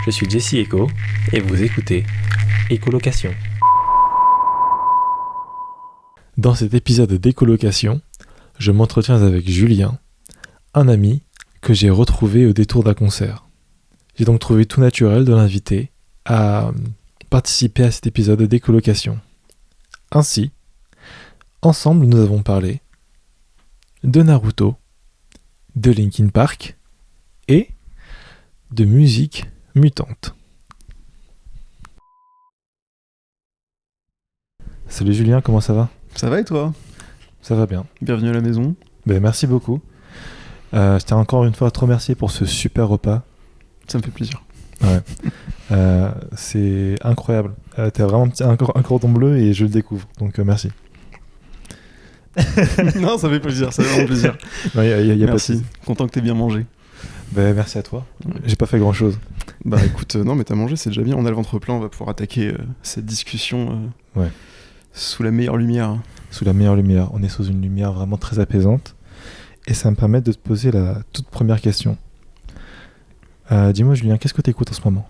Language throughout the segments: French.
Je suis Jesse Echo et vous écoutez Écolocation. Dans cet épisode d'Écolocation, je m'entretiens avec Julien, un ami que j'ai retrouvé au détour d'un concert. J'ai donc trouvé tout naturel de l'inviter à participer à cet épisode d'Écolocation. Ainsi, ensemble nous avons parlé de Naruto, de Linkin Park et de musique mutante. Salut Julien, comment ça va ? Ça va et toi ? Ça va bien. Bienvenue à la maison. Ben, merci beaucoup. Je tiens encore une fois à te remercier pour ce super repas. Ça me fait plaisir. Ouais. C'est incroyable. T'as vraiment un cordon bleu et je le découvre. Donc merci. Non, ça fait plaisir, ça fait vraiment plaisir. Non, y a Merci. Content que t'aies bien mangé. Ben, merci à toi. J'ai pas fait grand chose. Bah écoute, non mais t'as mangé, c'est déjà bien. On a le ventre plein, on va pouvoir attaquer cette discussion sous la meilleure lumière. Sous la meilleure lumière. On est sous une lumière vraiment très apaisante. Et ça me permet de te poser la toute première question. Dis-moi Julien, qu'est-ce que t'écoutes en ce moment ?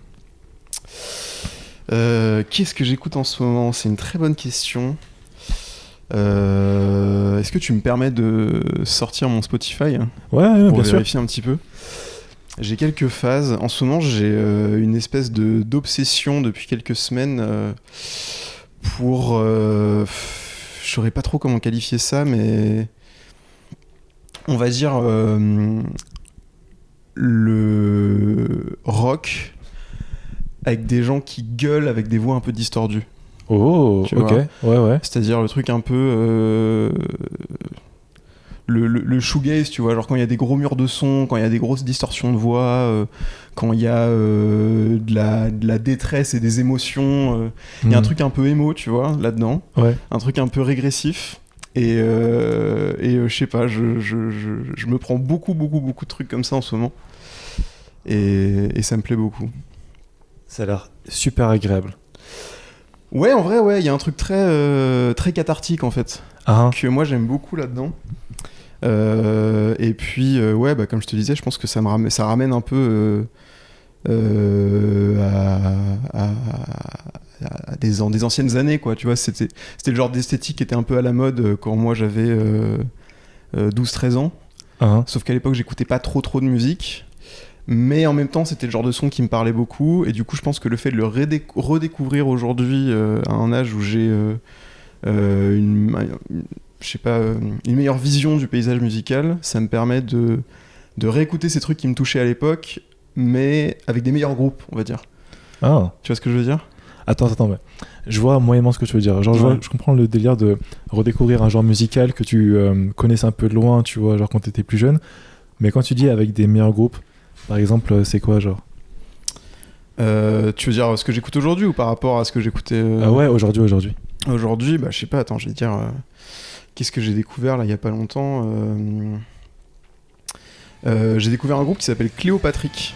Qu'est-ce que j'écoute en ce moment ? C'est une très bonne question. Est-ce que tu me permets de sortir mon Spotify Ouais, pour bien sûr. vérifier un petit peu ? J'ai quelques phases. En ce moment, j'ai une espèce d'obsession depuis quelques semaines pour... je saurais pas trop comment qualifier ça, mais... On va dire le rock avec des gens qui gueulent avec des voix un peu distordues. Oh, Tu ok. Ouais. C'est-à-dire le truc un peu... le shoegaze, tu vois, genre quand il y a des gros murs de son, quand il y a des grosses distorsions de voix, quand il y a de la détresse et des émotions, il y a un truc un peu émo, tu vois, là-dedans, un truc un peu régressif, et je sais pas, je me prends beaucoup de trucs comme ça en ce moment, et ça me plaît beaucoup. Ça a l'air super agréable. Ouais, en vrai, ouais, il y a un truc très cathartique en fait, que moi j'aime beaucoup là-dedans. Et puis ouais, bah, comme je te disais, je pense que ça ramène un peu à des anciennes années, quoi. Tu vois, c'était le genre d'esthétique qui était un peu à la mode quand moi j'avais 12-13 ans. Sauf qu'à l'époque j'écoutais pas trop de musique, mais en même temps c'était le genre de son qui me parlait beaucoup, et du coup je pense que le fait de le redécouvrir aujourd'hui à un âge où j'ai une meilleure vision du paysage musical, ça me permet de réécouter ces trucs qui me touchaient à l'époque, mais avec des meilleurs groupes, on va dire. Tu vois ce que je veux dire ? Attends, mais je vois moyennement ce que tu veux dire. Genre, je comprends le délire de redécouvrir un genre musical que tu connaissais un peu de loin, tu vois, genre quand t'étais plus jeune. Mais quand tu dis avec des meilleurs groupes, par exemple, c'est quoi, genre ? Tu veux dire ce que j'écoute aujourd'hui ou par rapport à ce que j'écoutais ouais, aujourd'hui. Aujourd'hui, bah je sais pas, attends, je vais dire... Qu'est-ce que j'ai découvert là il y a pas longtemps j'ai découvert un groupe qui s'appelle Cléopatrick.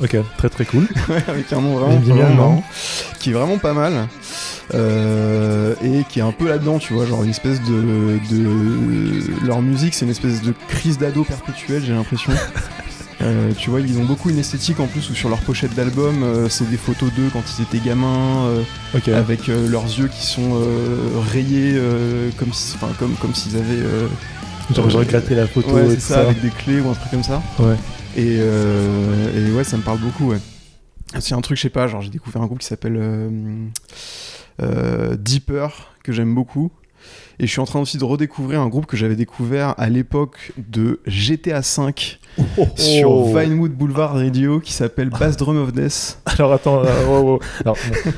Ok, très cool. Ouais, avec un nom vraiment marrant, qui est vraiment pas mal, et qui est un peu là-dedans, tu vois, genre une espèce de leur musique, c'est une espèce de crise d'ado perpétuelle, j'ai l'impression. Tu vois, ils ont beaucoup une esthétique en plus où sur leur pochette d'album, c'est des photos d'eux quand ils étaient gamins, avec leurs yeux qui sont rayés comme s'ils avaient... genre gratté la photo, ouais, et c'est tout ça, avec des clés ou un truc comme ça. Ouais. Et ouais, ça me parle beaucoup, ouais. C'est un truc, je sais pas, genre j'ai découvert un groupe qui s'appelle Deeper, que j'aime beaucoup. Et je suis en train aussi de redécouvrir un groupe que j'avais découvert à l'époque de GTA V sur Vinewood Boulevard Radio, qui s'appelle Bass Drum of Death. Alors attends, Alors, bon,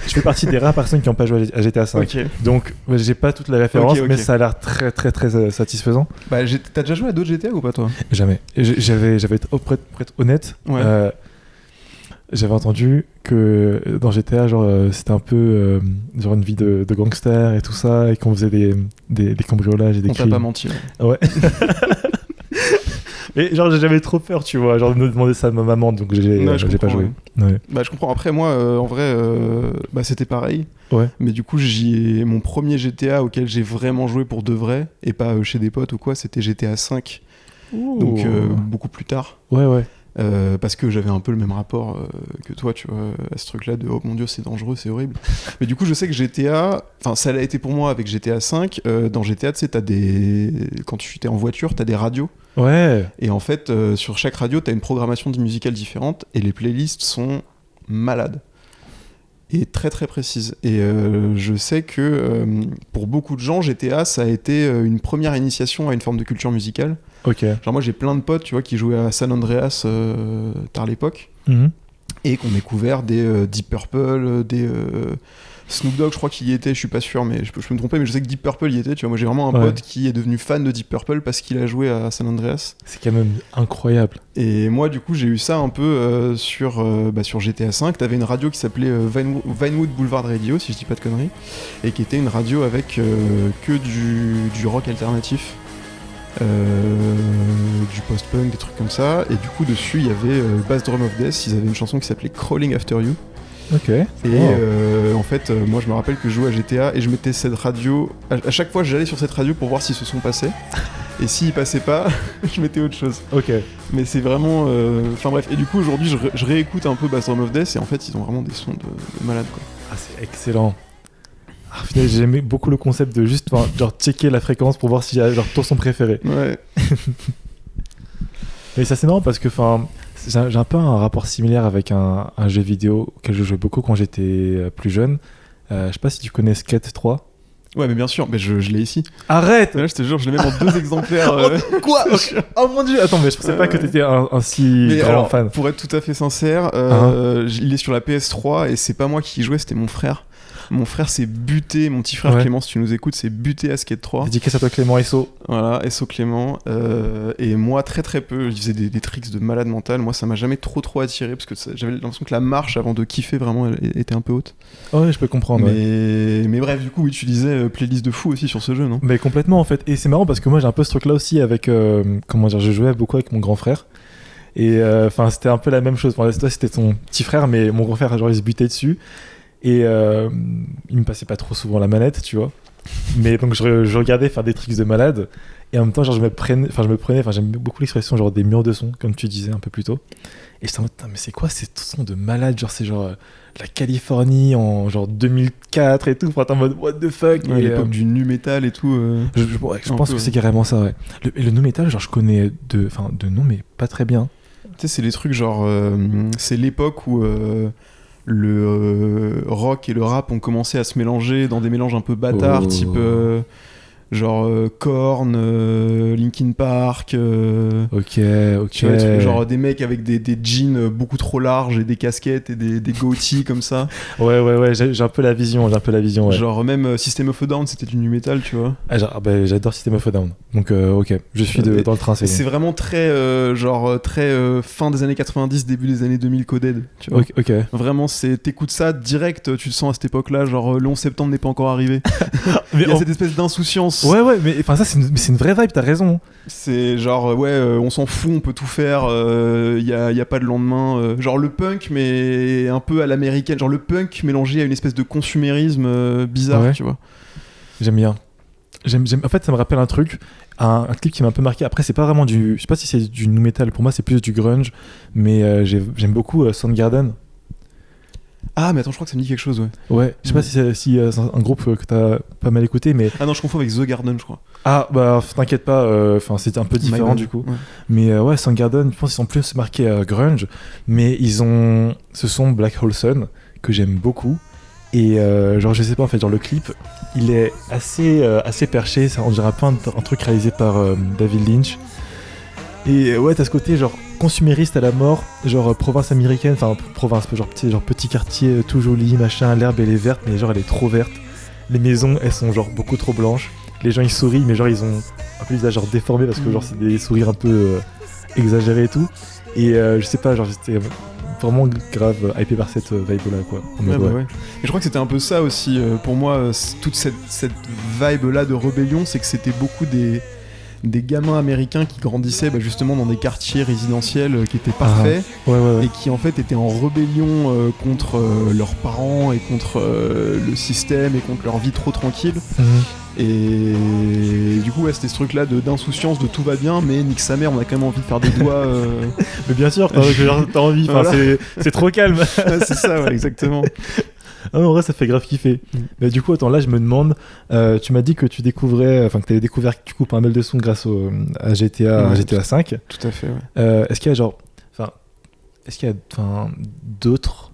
je fais partie des rares personnes qui n'ont pas joué à GTA V. Okay. Donc j'ai pas toute la référence, mais ça a l'air très satisfaisant. Bah, t'as déjà joué à d'autres GTA ou pas, toi ? Jamais. J'avais été pour être honnête. Ouais. J'avais entendu que dans GTA, genre, c'était un peu genre une vie de gangster et tout ça, et qu'on faisait des cambriolages et des crimes. On t'a pas menti. Ouais. Et genre, j'avais trop peur, tu vois, genre de me demander ça à ma maman, donc j'ai pas joué. Ouais. Bah, je comprends. Après, moi, en vrai, bah, c'était pareil. Ouais. Mais du coup, mon premier GTA auquel j'ai vraiment joué pour de vrai, et pas chez des potes ou quoi, c'était GTA V. Donc beaucoup plus tard. Ouais. Parce que j'avais un peu le même rapport que toi, tu vois, à ce truc-là de oh mon dieu, c'est dangereux, c'est horrible. Mais du coup, je sais que GTA, enfin, ça l'a été pour moi avec GTA 5. Dans GTA, tu sais, quand tu es en voiture, t'as des radios. Ouais. Et en fait, sur chaque radio, t'as une programmation musicale différente et les playlists sont malades. Et très très précises. Et je sais que pour beaucoup de gens, GTA, ça a été une première initiation à une forme de culture musicale. Ok. Genre moi j'ai plein de potes, tu vois, qui jouaient à San Andreas tard l'époque, et qui ont découvert des Deep Purple, des Snoop Dogg, je crois qu'il y était, je suis pas sûr, mais je peux me tromper, mais je sais que Deep Purple y était, tu vois. Moi j'ai vraiment un pote qui est devenu fan de Deep Purple parce qu'il a joué à San Andreas. C'est quand même incroyable. Et moi du coup j'ai eu ça un peu sur GTA 5. T'avais une radio qui s'appelait Vinewood Boulevard Radio, si je dis pas de conneries, et qui était une radio avec que du rock alternatif. Du post-punk, des trucs comme ça, et du coup dessus il y avait Bass Drum of Death. Ils avaient une chanson qui s'appelait Crawling After You. Ok. Et en fait moi je me rappelle que je jouais à GTA et je mettais cette radio à chaque fois j'allais sur cette radio pour voir si ce son passait, et s'il passait pas je mettais autre chose. Ok. Mais c'est vraiment enfin bref, et du coup aujourd'hui je réécoute un peu Bass Drum of Death, et en fait ils ont vraiment des sons de malade quoi. Ah, c'est excellent. Au final, j'aimais beaucoup le concept de juste genre checker la fréquence pour voir s'il y a genre ton son préféré. Ouais. Mais ça c'est marrant parce que j'ai un peu un rapport similaire avec un jeu vidéo auquel je jouais beaucoup quand j'étais plus jeune. Je sais pas si tu connais Skate 3. Ouais, mais bien sûr, mais je l'ai ici. Arrête! Là, je te jure, je l'ai même en 2 exemplaires. Quoi? Oh mon dieu! Attends, mais je pensais pas que t'étais un si grand fan. Pour être tout à fait sincère, il est sur la PS3 et c'est pas moi qui y jouais, c'était mon frère. Mon frère s'est buté, mon petit frère Clément, si tu nous écoutes, s'est buté à Skate 3. Dédicace à toi Clément SO. Voilà, SO Clément. Et moi, très très peu, je faisais des tricks de malade mental. Moi, ça m'a jamais trop attiré parce que j'avais l'impression que la marche avant de kiffer vraiment était un peu haute. Oh, ouais, je peux comprendre. Mais bref, du coup, oui, tu disais playlist de fou aussi sur ce jeu, non? Mais complètement en fait. Et c'est marrant parce que moi, j'ai un peu ce truc-là aussi avec. Je jouais beaucoup avec mon grand frère. Et c'était un peu la même chose. Toi, c'était ton petit frère, mais mon grand frère, genre, il se butait dessus. Et il me passait pas trop souvent la manette, tu vois. Mais donc je regardais faire des tricks de malade. Et en même temps, genre, je me prenais, j'aime beaucoup l'expression genre des murs de son, comme tu disais un peu plus tôt. Et j'étais en mode, mais c'est quoi ces sons de malade? Genre, c'est genre la Californie en genre 2004 et tout. Enfin, t'es en mode, what the fuck? Ouais, l'époque du nu metal et tout. Je pense que c'est carrément ça, ouais. Le nu metal, genre, je connais de nom, mais pas très bien. Tu sais, c'est les trucs genre. C'est l'époque où. Le rock et le rap ont commencé à se mélanger dans des mélanges un peu bâtards, type Korn, Linkin Park. Ok. Tu vois, genre des mecs avec des jeans beaucoup trop larges et des casquettes et des goatees comme ça. Ouais, j'ai un peu la vision, ouais. Genre même System of a Down, c'était du nu metal, tu vois. J'adore System of a Down. Donc ok, je suis dans le train. C'est vraiment très fin des années 90, début des années 2000 coded, tu vois. Ok. Vraiment, t'écoutes ça direct, tu te sens à cette époque-là, genre le 11 septembre n'est pas encore arrivé. Il y a cette espèce d'insouciance. Ouais, mais enfin ça c'est une vraie vibe, t'as raison. C'est genre on s'en fout, on peut tout faire, y a pas de lendemain. Genre le punk, mais un peu à l'américaine, genre le punk mélangé à une espèce de consumérisme bizarre, tu vois. J'aime bien. En fait, ça me rappelle un truc, un clip qui m'a un peu marqué. Après, c'est pas vraiment je sais pas si c'est du nu metal, pour moi c'est plus du grunge, mais j'aime beaucoup Soundgarden. Ah, mais attends, je crois que ça me dit quelque chose, ouais. Ouais, je sais pas si c'est un groupe que t'as pas mal écouté, mais... Ah non, je confonds avec The Garden, je crois. Ah, bah t'inquiète pas, c'est un peu différent du coup. Ouais. Mais ouais, Soundgarden, je pense qu'ils sont plus marqués grunge, mais ce son Black Hole Sun, que j'aime beaucoup. Et genre, je sais pas, en fait, genre le clip, il est assez perché, ça, on dirait un peu un truc réalisé par David Lynch. Et ouais, t'as ce côté genre consumériste à la mort, genre province américaine, enfin province, genre petit quartier tout joli, machin, l'herbe elle est verte, mais genre elle est trop verte. Les maisons elles sont genre beaucoup trop blanches. Les gens ils sourient, mais genre ils ont un peu le visage genre déformé parce que genre c'est des sourires un peu exagérés et tout. Et je sais pas, genre j'étais vraiment grave hypé par cette vibe là quoi. Ouais. Et je crois que c'était un peu ça aussi pour moi, toute cette vibe là de rébellion, c'est que c'était beaucoup des gamins américains qui grandissaient justement dans des quartiers résidentiels qui étaient parfaits et qui en fait étaient en rébellion contre leurs parents et contre le système et contre leur vie trop tranquille. Et du coup, ouais, c'était ce truc-là d'insouciance, de tout va bien, mais nique sa mère, on a quand même envie de faire des doigts. Mais bien sûr, t'as envie, voilà. C'est trop calme. Ouais, c'est ça, ouais, exactement. Ah, en vrai, ça fait grave kiffer. Mais du coup, attends, là, je me demande, tu m'as dit que tu découvrais, enfin, que tu avais découvert que tu coupes un mal de son grâce à GTA 5. Tout à fait, ouais. Est-ce qu'il y a d'autres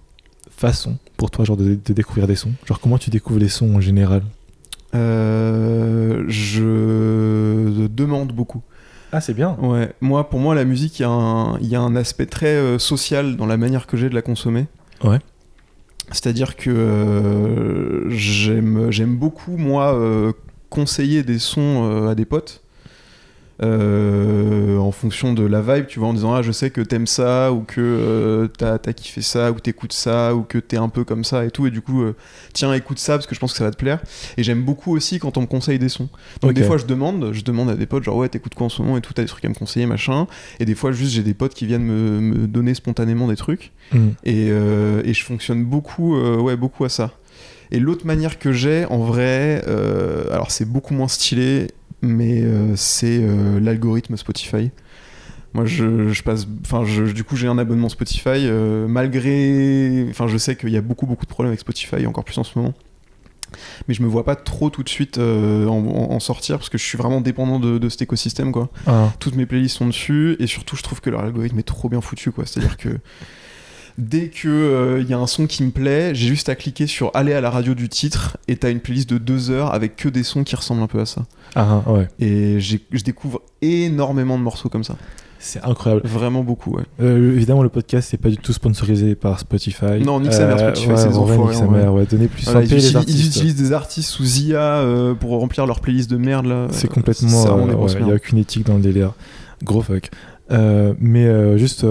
façons pour toi, genre, de découvrir des sons? Genre, comment tu découvres les sons en général? Je demande beaucoup. Ah, c'est bien. Ouais. Pour moi, la musique, il y a un aspect très social dans la manière que j'ai de la consommer. Ouais. C'est-à-dire que j'aime beaucoup, moi, conseiller des sons à des potes. En fonction de la vibe, tu vois, en disant ah je sais que t'aimes ça, ou que t'as kiffé ça, ou t'écoutes ça, ou que t'es un peu comme ça et tout, et du coup tiens écoute ça parce que je pense que ça va te plaire. Et j'aime beaucoup aussi quand on me conseille des sons, donc des fois je demande à des potes genre ouais t'écoutes quoi en ce moment et tout, t'as des trucs à me conseiller machin, et des fois juste j'ai des potes qui viennent me donner spontanément des trucs. Et je fonctionne beaucoup beaucoup à ça. Et l'autre manière que j'ai en vrai, alors c'est beaucoup moins stylé, mais c'est l'algorithme Spotify. Moi du coup j'ai un abonnement Spotify, malgré, je sais qu'il y a beaucoup de problèmes avec Spotify, encore plus en ce moment, mais je me vois pas trop tout de suite en sortir, parce que je suis vraiment dépendant de cet écosystème, quoi. Toutes mes playlists sont dessus, et surtout je trouve que leur algorithme est trop bien foutu, quoi. C'est à dire que dès que y a un son qui me plaît, j'ai juste à cliquer sur aller à la radio du titre, et t'as une playlist de 2 heures avec que des sons qui ressemblent un peu à ça. Ouais. Et je découvre énormément de morceaux comme ça. C'est incroyable. Vraiment beaucoup, ouais. Évidemment, le podcast, c'est pas du tout sponsorisé par Spotify. Non, nique sa mère, Spotify, ouais, c'est les enfoirés. Nique sa mère, ouais. Donner plus voilà, les artistes. Ils utilisent des artistes sous IA pour remplir leur playlist de merde, là. C'est complètement... Il n'y a aucune éthique dans le délire. Gros fuck. Mais juste...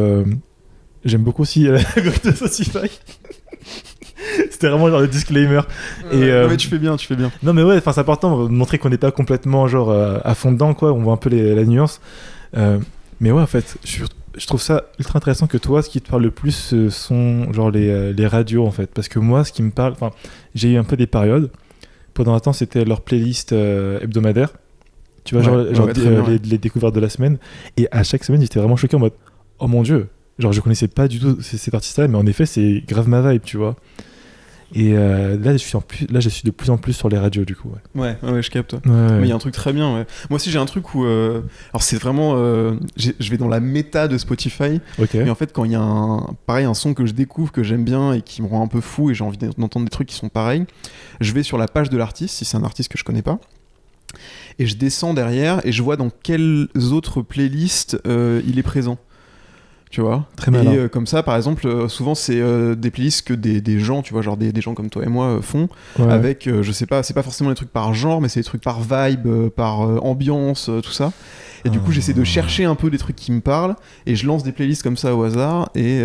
j'aime beaucoup aussi l'algorithme de Spotify. C'était vraiment genre le disclaimer. Mais tu fais bien. Non mais ouais, c'est important de montrer qu'on n'est pas complètement genre à fond dedans, quoi. On voit un peu la nuance. Mais ouais, en fait, je trouve ça ultra intéressant que toi, ce qui te parle le plus sont genre les radios, en fait. Parce que moi, ce qui me parle... Enfin, j'ai eu un peu des périodes. Pendant un temps, c'était leur playlist hebdomadaire. Tu vois, les découvertes de la semaine. Et à chaque semaine, j'étais vraiment choqué en mode « Oh mon Dieu !» Genre, je connaissais pas du tout cet artiste-là, mais en effet, c'est grave ma vibe, tu vois. Et là, je suis de plus en plus sur les radios, du coup. Ouais, je capte. Ouais. Mais il y a un truc très bien, ouais. Moi aussi, j'ai un truc où... alors, c'est vraiment... je vais dans la méta de Spotify. Okay. Mais en fait, quand il y a un son que je découvre, que j'aime bien et qui me rend un peu fou, et j'ai envie d'entendre des trucs qui sont pareils, je vais sur la page de l'artiste, si c'est un artiste que je connais pas. Et je descends derrière, et je vois dans quelles autres playlists il est présent. Tu vois, très malin. Et comme ça, par exemple, souvent c'est des playlists que des gens, tu vois, genre des gens comme toi et moi font, avec, je sais pas, c'est pas forcément des trucs par genre, mais c'est des trucs par vibe, par ambiance, tout ça. Et du coup, j'essaie de chercher un peu des trucs qui me parlent, et je lance des playlists comme ça au hasard, et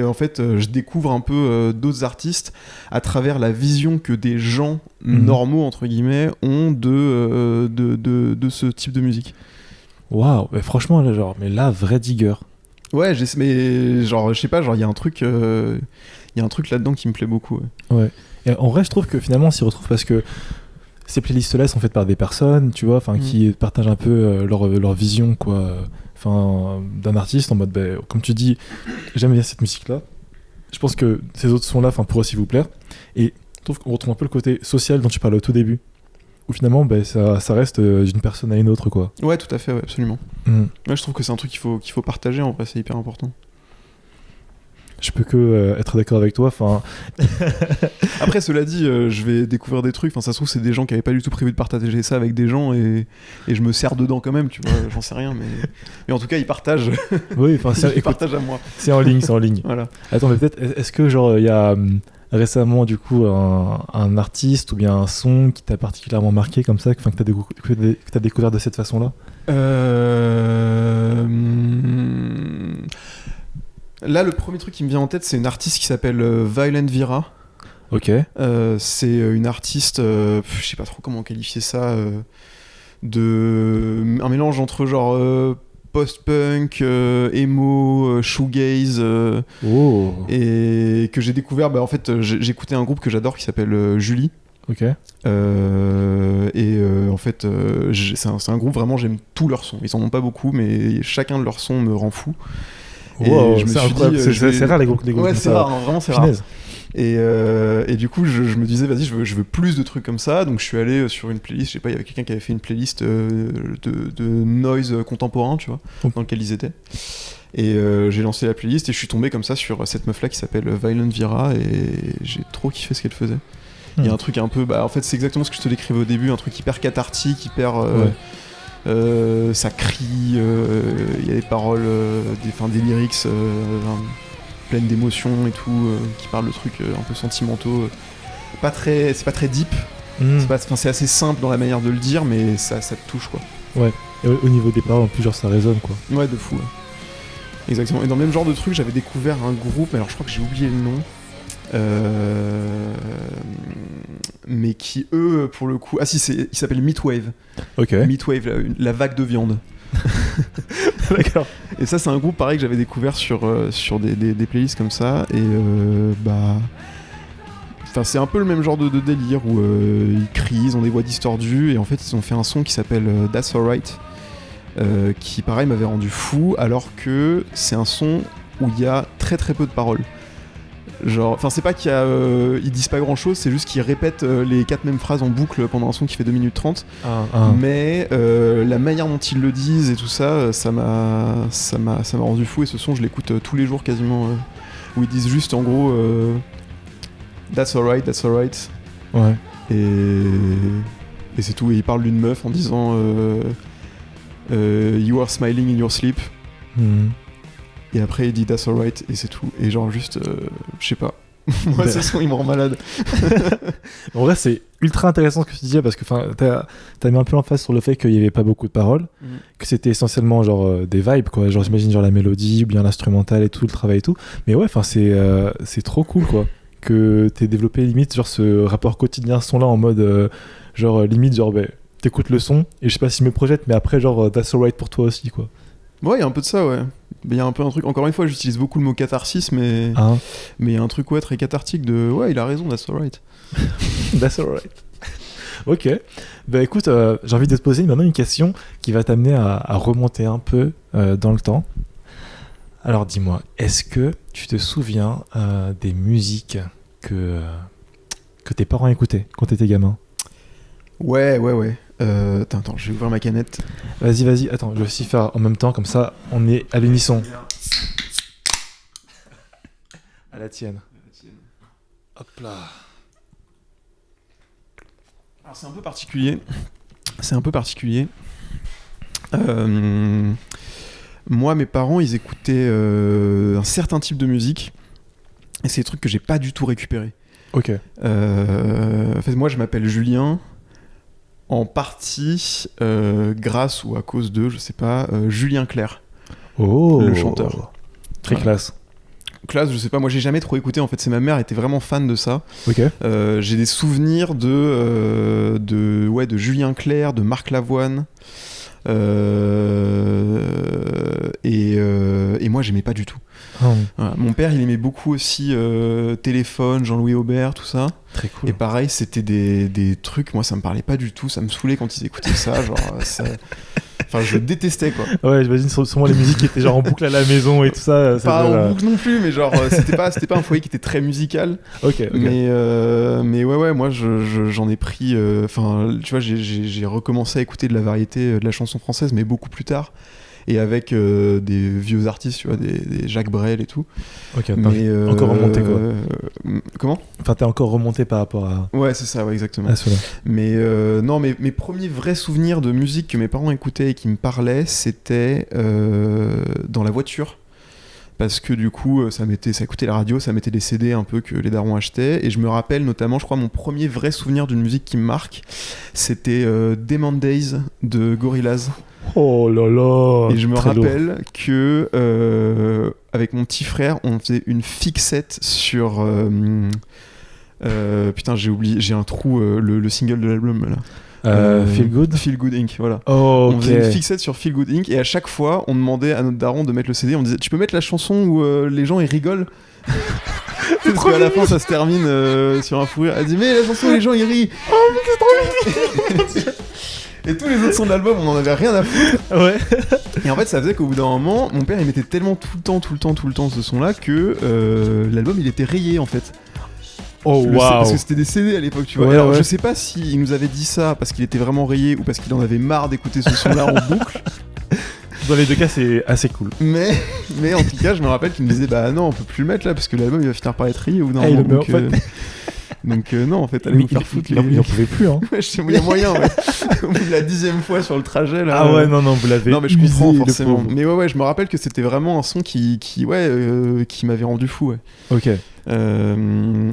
en fait, je découvre un peu d'autres artistes à travers la vision que des gens normaux, entre guillemets, ont de ce type de musique. Waouh, mais franchement, là, vrai digger. Ouais, mais genre, je sais pas, genre, il y a un truc là-dedans qui me plaît beaucoup. Ouais. Et en vrai, je trouve que finalement, on s'y retrouve parce que ces playlists-là sont faites par des personnes, tu vois, qui partagent un peu leur vision, quoi, d'un artiste en mode, comme tu dis, j'aime bien cette musique-là. Je pense que ces autres sons-là, pourraient aussi vous plaire. Et je trouve qu'on retrouve un peu le côté social dont tu parlais au tout début. Où finalement ça reste d'une personne à une autre, quoi. Ouais, tout à fait, ouais, absolument. Ouais, je trouve que c'est un truc qu'il faut partager, en vrai, c'est hyper important. Je peux que être d'accord avec toi. Après, cela dit, je vais découvrir des trucs. Ça se trouve, c'est des gens qui n'avaient pas du tout prévu de partager ça avec des gens, et je me sers dedans quand même, tu vois. J'en sais rien, mais en tout cas, ils partagent. Oui, ils partagent à moi. C'est en ligne. Voilà. Attends, mais peut-être, est-ce que il y a récemment du coup un artiste ou bien un son qui t'a particulièrement marqué comme ça, que t'as découvert de cette façon-là? Là, le premier truc qui me vient en tête, c'est une artiste qui s'appelle Violent Vira. Ok. C'est une artiste, je sais pas trop comment qualifier ça, un mélange entre genre post-punk, emo, shoegaze, oh. et que j'ai découvert. En fait, j'écoutais un groupe que j'adore qui s'appelle Julie. Ok. En fait, c'est un groupe, vraiment, j'aime tous leurs sons. Ils en ont pas beaucoup, mais chacun de leurs sons me rend fou. Wow, et je me suis dit, c'est rare les groupes ouais, c'est rare, hein, vraiment c'est rare. Et du coup, je me disais, vas-y, je veux plus de trucs comme ça. Donc, je suis allé sur une playlist. Je sais pas, il y avait quelqu'un qui avait fait une playlist de noise contemporain, tu vois, dans lequel ils étaient. Et j'ai lancé la playlist et je suis tombé comme ça sur cette meuf-là qui s'appelle Violent Vira et j'ai trop kiffé ce qu'elle faisait. Il y a un truc un peu, en fait, c'est exactement ce que je te décrivais au début, un truc hyper cathartique, hyper. Ça crie, il y a des paroles, des lyrics pleines d'émotions et tout, qui parlent de trucs un peu sentimentaux. C'est pas très deep, c'est assez simple dans la manière de le dire, mais ça te touche quoi. Ouais, et au niveau des paroles en plus, genre ça résonne quoi. Ouais, de fou. Ouais. Exactement. Et dans le même genre de truc, j'avais découvert un groupe, alors je crois que j'ai oublié le nom. Mais qui eux pour le coup il s'appelle Meatwave. Ok. Meatwave, la vague de viande. D'accord. Et ça c'est un groupe pareil que j'avais découvert sur des playlists comme ça et c'est un peu le même genre de délire où ils crient, ils ont des voix distordues et en fait ils ont fait un son qui s'appelle That's Alright qui pareil m'avait rendu fou alors que c'est un son où il y a très très peu de paroles. Genre, enfin c'est pas ils disent pas grand chose, c'est juste qu'ils répètent les 4 mêmes phrases en boucle pendant un son qui fait 2 minutes 30 mais la manière dont ils le disent et tout ça, ça m'a rendu fou et ce son je l'écoute tous les jours quasiment où ils disent juste en gros that's alright ouais et c'est tout et ils parlent d'une meuf en disant you are smiling in your sleep. Et après il dit that's alright et c'est tout. Et genre juste, je sais pas. Moi ce son il me rend malade. En vrai c'est ultra intéressant ce que tu disais parce que t'as mis un peu l'emphase sur le fait qu'il y avait pas beaucoup de paroles, que c'était essentiellement genre des vibes quoi. Genre j'imagine genre la mélodie ou bien l'instrumental et tout, le travail et tout. Mais ouais c'est trop cool quoi. Que t'aies développé limite genre ce rapport quotidien ce son là en mode limite genre t'écoutes le son et je sais pas si je me projette mais après genre that's alright pour toi aussi quoi. Ouais, il y a un peu de ça, ouais. Il y a un peu un truc, encore une fois, j'utilise beaucoup le mot catharsis, mais il y a un truc très cathartique de ouais, il a raison, that's alright. That's alright. Ok. Bah écoute, j'ai envie de te poser maintenant une question qui va t'amener à remonter un peu dans le temps. Alors dis-moi, est-ce que tu te souviens des musiques que tes parents écoutaient quand t'étais gamin ? Ouais. Attends, je vais ouvrir ma canette. Vas-y, attends, je vais aussi faire en même temps, comme ça on est à l'unisson. À la tienne. Hop là. Alors c'est un peu particulier. Moi, mes parents, ils écoutaient un certain type de musique et c'est des trucs que j'ai pas du tout récupérés. Ok. En fait, moi, je m'appelle Julien. En partie grâce ou à cause de, je sais pas, Julien Clerc, le chanteur. Très classe. Classe, je sais pas, moi j'ai jamais trop écouté, en fait, c'est ma mère était vraiment fan de ça. Ok. J'ai des souvenirs de Julien Clerc, de Marc Lavoine. Et moi j'aimais pas du tout. Voilà. Mon père il aimait beaucoup aussi Téléphone, Jean-Louis Aubert, tout ça. Très cool. Et pareil c'était des trucs, moi ça me parlait pas du tout, ça me saoulait quand ils écoutaient ça, genre enfin je détestais quoi. Ouais, j'imagine sûrement les musiques qui étaient genre en boucle à la maison et tout ça. Pas en boucle non plus, mais genre c'était pas un foyer qui était très musical. Ok. Mais ouais, moi j'en ai pris, enfin tu vois j'ai recommencé à écouter de la variété, de la chanson française, mais beaucoup plus tard. Et avec des vieux artistes, tu vois, des Jacques Brel et tout. Ok, mais encore remonté quoi. Comment ? Enfin, t'es encore remonté par rapport à... Ouais, c'est ça, ouais, exactement. À cela. Mais non, mes premiers vrais souvenirs de musique que mes parents écoutaient et qui me parlaient, c'était dans la voiture. Parce que du coup, ça écoutait la radio, ça mettait des CD un peu que les darons achetaient. Et je me rappelle notamment, je crois, mon premier vrai souvenir d'une musique qui me marque, c'était Demon Days de Gorillaz. Oh là là. Et je me rappelle que avec mon petit frère, on faisait une fixette sur putain, j'ai oublié, j'ai un trou, le single de l'album là. Feel Good Inc. Voilà. Oh, okay. On faisait une fixette sur Feel Good Inc. Et à chaque fois, on demandait à notre daron de mettre le CD. On disait, tu peux mettre la chanson où les gens ils rigolent. Parce qu'à la fin, ça se termine sur un fou rire. Elle dit, mais la chanson, les gens, ils rient. Oh, mais c'est trop mignon. Et tous les autres sons de l'album, on en avait rien à foutre. Ouais. Et en fait, ça faisait qu'au bout d'un moment, mon père, il mettait tellement tout le temps ce son-là que l'album, il était rayé, en fait. Oh, waouh. Parce que c'était des CD à l'époque, tu vois. Ouais, Alors, ouais. je sais pas s'il nous avait dit ça parce qu'il était vraiment rayé ou parce qu'il en avait marre d'écouter ce son-là en boucle. Dans les deux cas, c'est assez cool. Mais en tout cas, je me rappelle qu'il me disait, bah non, on peut plus le mettre là parce que l'album, il va finir par être rayé ou non. Ah, il le met en fait. Donc non, en fait, allez vous faire foutre. Il en pouvait plus, hein. Ouais, il y a moyen, ouais. Au bout de la 10e fois sur le trajet, là. Ah ouais, non, vous l'avez. Non, mais je comprends usé, forcément. Mais ouais, je me rappelle que c'était vraiment un son qui m'avait rendu fou, ouais. Ok.